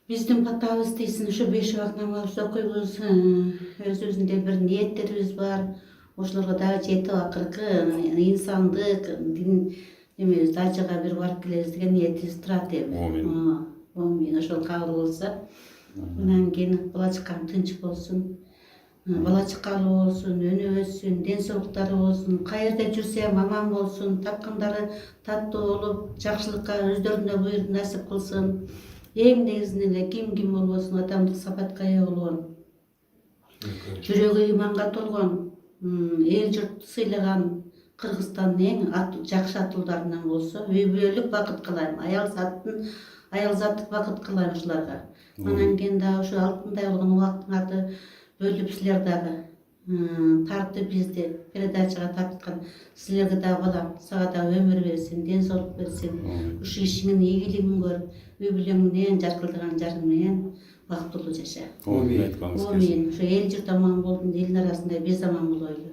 Биздин патабыз дейсин, ушу 5 вакыт намаз окуйбуз, өзүбүздүн бир ниеттерибиз бар. Ошолорго дагы жетип акыркы инсандык, дин эмебиз дачага бир барып келебиз деген ниетибиз турат эми. Амин. Ошол кабыл болсо, анан кийин бала чакам тынч болсун. Бала чакалуу болсун, өнү өссүн, ден соолуктары болсун, каерде жүрсө аман болсун, тапкандары таттуу болуп, жакшылыкка өздөрүнө буйрук насип кылсын. Эң негизинен эле ким болбосун, адамдык сапатка ээ болгон, жүрөгү иманга толгон, эл журт сыйлаган Кыргызстандын эң жакшы атууларынан болсо, үй бүлөлүк бакыт кылайм, аял заттык бакыт кылайм ушуларга. Анан кийин дагы ушу алтындай болгон убактыңарды бөлүп силер дагы тартып бизди передачага тарткан силерге дагы балам, сага дагы өмүр берсин, ден соолук берсин. Ушу ишиңин ийгилигин көр, үй бүлөң менен, жаркылдаган жарың менен бактылуу жаша. Амин. Ушу эл журт аман болдун, элдин арасында биз аман болойлу.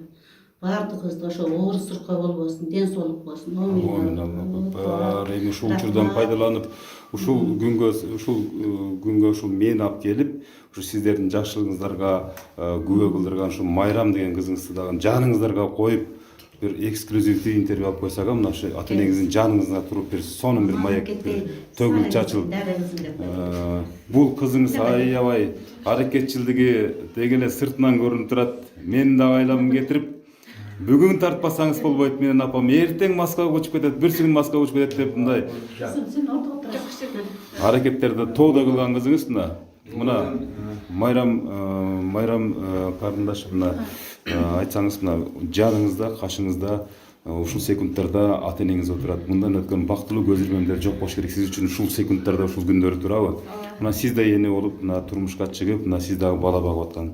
Баардыгыбызда ошо оор суркоо болбосун, ден соолук болсун. Амин. Эми ушул учурдан пайдаланып, ушул күнгө ушул мени алып келип, ушу сиздердин жакшылыгыңыздарга күбө кылдырган ушу Майрам деген кызыңызды дагы жаныңыздарга коюп бир эксклюзивдүү интервью алып койсак, мына ушу ата энеңиздин жаныңызда туруп бир сонун бир маек төгүлүп чачылып. Бул кызыңыз аябай аракетчилдиги деги эле сыртынан көрүнүп турат. Мен дагы айламын кетирип, бүгүн тартпасаңыз болбойт, менен апам эртең маскага көчүп кетет, бүрсү күн маскага көчүп кетет деп мындай аракеттерди тоодо кылган кызыңыз мына Майрам карындашым, мына айтсаңыз, мына жаныңызда, кашыңызда ушул секундтарда ата энеңиз отурат. Мындан өткөн бактылуу көз ирмемдер жок болуш керек. Сиз үчүн ушул секундтарда, ушул күндөрү турабы? Мына сиз да эне болуп, мына турмушка чыгып, мына сиз дагы бала багып аткан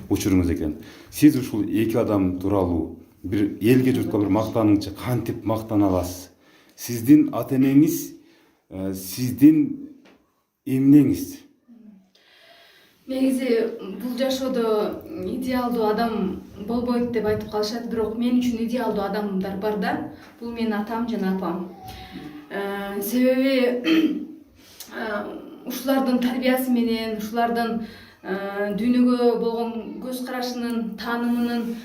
учуруңуз экен. Сиз ушул эки адам тууралуу бир элге журтка бир мактаныңчы кантип мактана аласыз? Сиздин ата энеңиз, сиздин эмнеңиз? Негизи бул жашоодо идеалдуу адам болбойт деп айтып калышат, бирок мен үчүн идеалдуу адамдар бар да. Бул менин атам жана апам. Себеби ушулардын тарбиясы менен, ушулардын дүйнөгө болгон көз карашынын, таанымынын,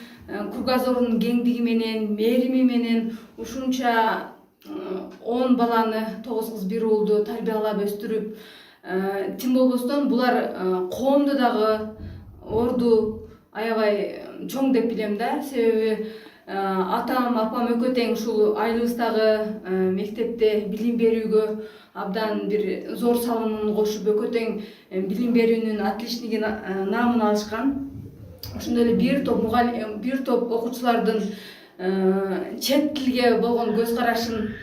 кругозорунун кеңдиги менен, мээрими менен ушунча 10 баланы, 9 кыз, 1 уулду тарбиялап өстүрүп, тим болбостон булар коомду дагы орду аябай чоң деп билем да. Себеби атам, апам экөө тең ушул айылыбыздагы мектепте билим берүүгө абдан бир зор салымын кошуп, экөө тең билим берүүнүн отличниги наамын алышкан. Ошондой эле бир топ окуучулардын чет тилге болгон көз карашын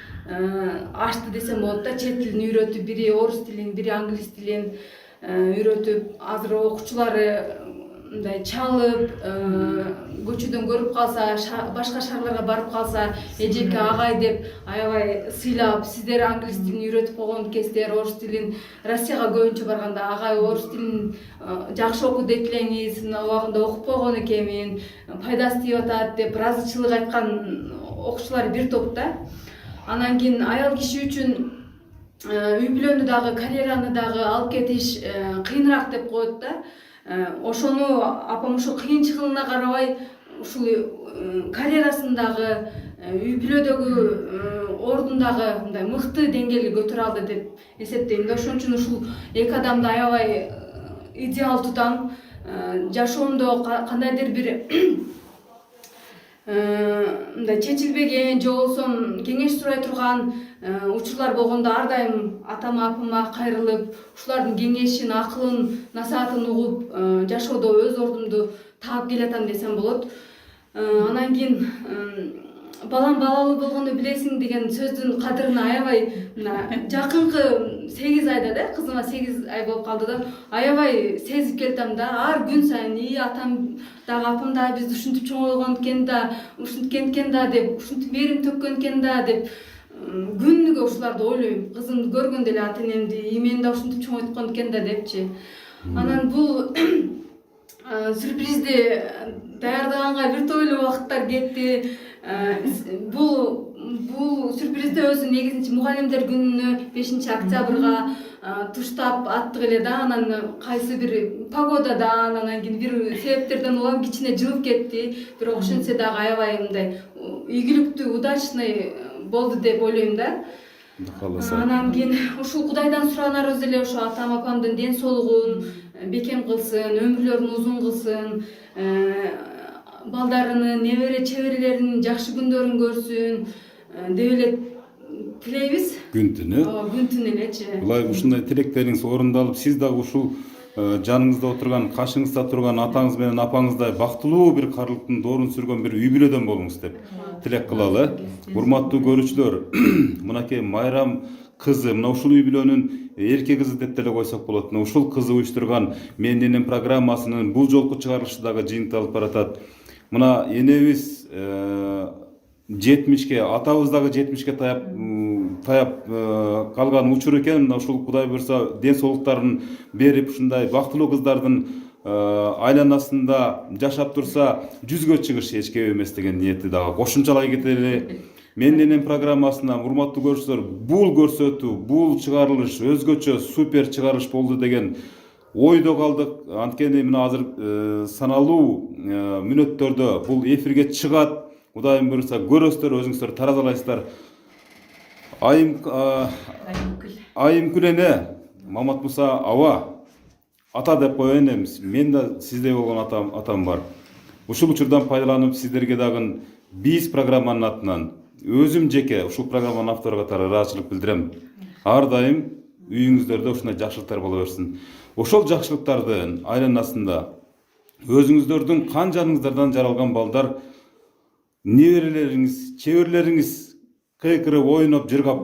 ачты десем болот да. Чет тилин үйрөтүп, бири орус тилин, бири англис тилин үйрөтүп, азыр окуучулары мындай чалып, көчөдөн көрүп калса, башка шаарларга барып калса, эжеке, агай деп аябай сыйлап, сиздер англис тилин үйрөтүп койгон экенсиздер, орус тилин. Россияга көбүнчө барганда агай орус тилин жакшы окуп элеңиз, убагында окуп койгон экенмин, пайдасы тийип атат деп ыраазычылык айткан окуучулар бир топ да. Анан кийин аял киши үчүн үй бүлөнү дагы, карьераны дагы алып кетиш кыйыныраак деп коет да. Ошону апам ошо кыйынчылыгына карабай, ушул карьерасындагы, үй бүлөдөгү ордундагы мындай мыкты деңгээлге көтөрө алды деп эсептейм да. Ошон үчүн ушул эки адамды аябай идеал тутам. Жашоомдо кандайдыр бир мындай чечилбеген же болбосо кеңеш сурай турган учурлар болгондо ар дайым атама апама кайрылып ушулардын кеңешин акылын насаатын угуп жашоодо өз ордумду таап келатам десем болот. Анан кийин балам балалуу болгондо билесиң деген сөздүн кадырын аябай жакынкы 8 айда да кызыма 8 ай болуп калды да аябай сезип келатам да ар күн сайын атам дагы апам да бизди ушинтип чоңойгон экен да ушинткен экен да деп ушинтип мээрим төккөн экен да деп күнүгө ушуларды ойлойм. Кызымды көргөндө эле ата энемди мени да ушинтип чоңойткон экен да депчи. Анан бул сюрпризди даярдаганга бир тойлуу убакыттар кетти. Бул сюрпризди өзү негизинчи мугалимдер күнүнө 5 октябрга туштап аттык эле да. Анан кайсы бир погодада анан кийин бир себептерден улам кичине жылып кетти. Бирок ошентсе дагы аябай мындай ийгиликтүү, удачный болду деп ойлойм да. Анан кийин ушул Кудайдан суранарыбыз эле ошо атам апамдын ден соолугун бекем кылсын, өмүрлөрүн узун кылсын, балдарынын, небере чеберелеринин жакшы күндөрүн көрсүн деп эле тилейбиз. Күн түнү элечи. Булай ушундай тилектериңиз орундалып, сиз дагы ушул жаныңызда отурган, кашыңызда турган атаңыз менен апаңыздай бактылуу бир карлыктын доорун сүргөн бир үй бүлөдөн болуңуз деп тилек кылалы. Урматтуу көрүүчүлөр, мынакей Майрам кызы, мына ушул үй бүлөнүн эрке кызы деп деле койсок болот. Мына ушул кызы уюштурган Мен энем программасынын бул жолку чыгарылышы дагы жыйынтыкталып баратат. Мына энебиз 70-ке, атабыз дагы 70-ке таяп калган учур экен. Мына ушул Кудай буйрса ден соолуктарын берип, ушундай бактылуу кыздардын айланасында жашап турса, 100гө чыгыш эч кеп эмес деген ниетти дагы кошумчалай кетели. Мен энем программасынан урматтуу көрүүчүлөр, бул көрсөтүү, бул чыгарылыш өзгөчө супер чыгарылыш болду деген ойдо калдык. Анткени мына азыр саналуу мүнөттөрдө бул эфирге чыгат. Кудайым буйрса көрөсүздөр, өзүңүздөр таразалайсыздар. Айымкүл эне, Мамат Муса аба, ата деп коеюн эмес. Мен да сиздей болгон атам бар. Ушул учурдан пайдаланып сиздерге дагы биз программанын атынан өзүм жеке ушул программанын автору катары ыраазычылык билдирем. Ар дайым үйүңүздөрдө ушундай жакшылыктар боло берсин. Ошол жакшылыктардын айланасында өзүңүздөрдүн кан жаныңыздардан жаралган балдар, неберелериңиз, чеберлериңиз кыйкырып, ойноп, жыргап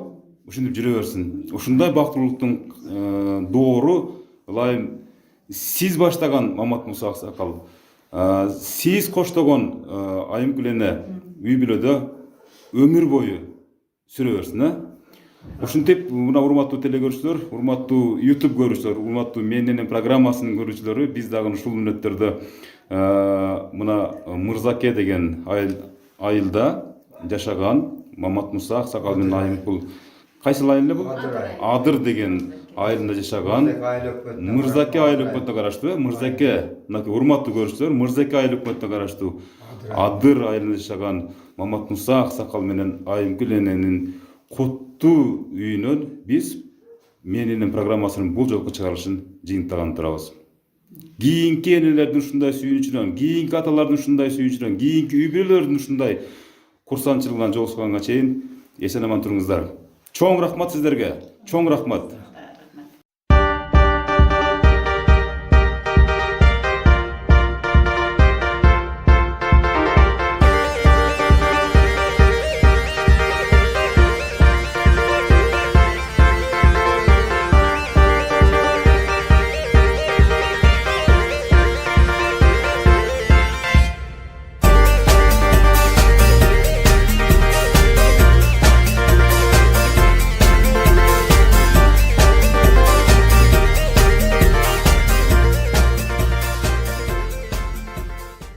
ушинтип жүрө берсин. Ушундай бактылуулуктун доору ылайым сиз баштаган Мамат Муса Аксакал, сиз коштогон Айымкүл эне үй бүлөдө өмүр бою сүрө берсин. Ушинтип, мына урматтуу теле көрүүчүлөр, урматтуу YouTube көрүүчүлөр, урматтуу Мен энем программасынын көрүүчүлөрү, биз дагы ушул мүнөттөрдө мына Мырзаке деген айылда жашаган Мамат Муса Аксакал менен Айымкүл, кайсыл айыл эле бул? Адыр деген айылында жашаган Мырзаке айыл өкмөтүнө караштуу, Мырзаке, мынакей урматтуу көрүүчүлөр, Мырзаке айыл өкмөтүнө караштуу Адыр айылында жашаган Мамат Муса Аксакал менен Айымкүл эненин куттуу үйүнөн биз Мен энем программасынын бул жолку чыгарылышын жыйынтыктаган турабыз. Кийинки энелердин ушундай сүйүнүчүнөн, кийинки аталардын ушундай сүйүнүчүнөн, кийинки үй бүлөлөрдүн ушундай курсанчылыгынан жолугушканга чейин эсен аман туруңуздар. Чоң рахмат сиздерге. Чоң рахмат.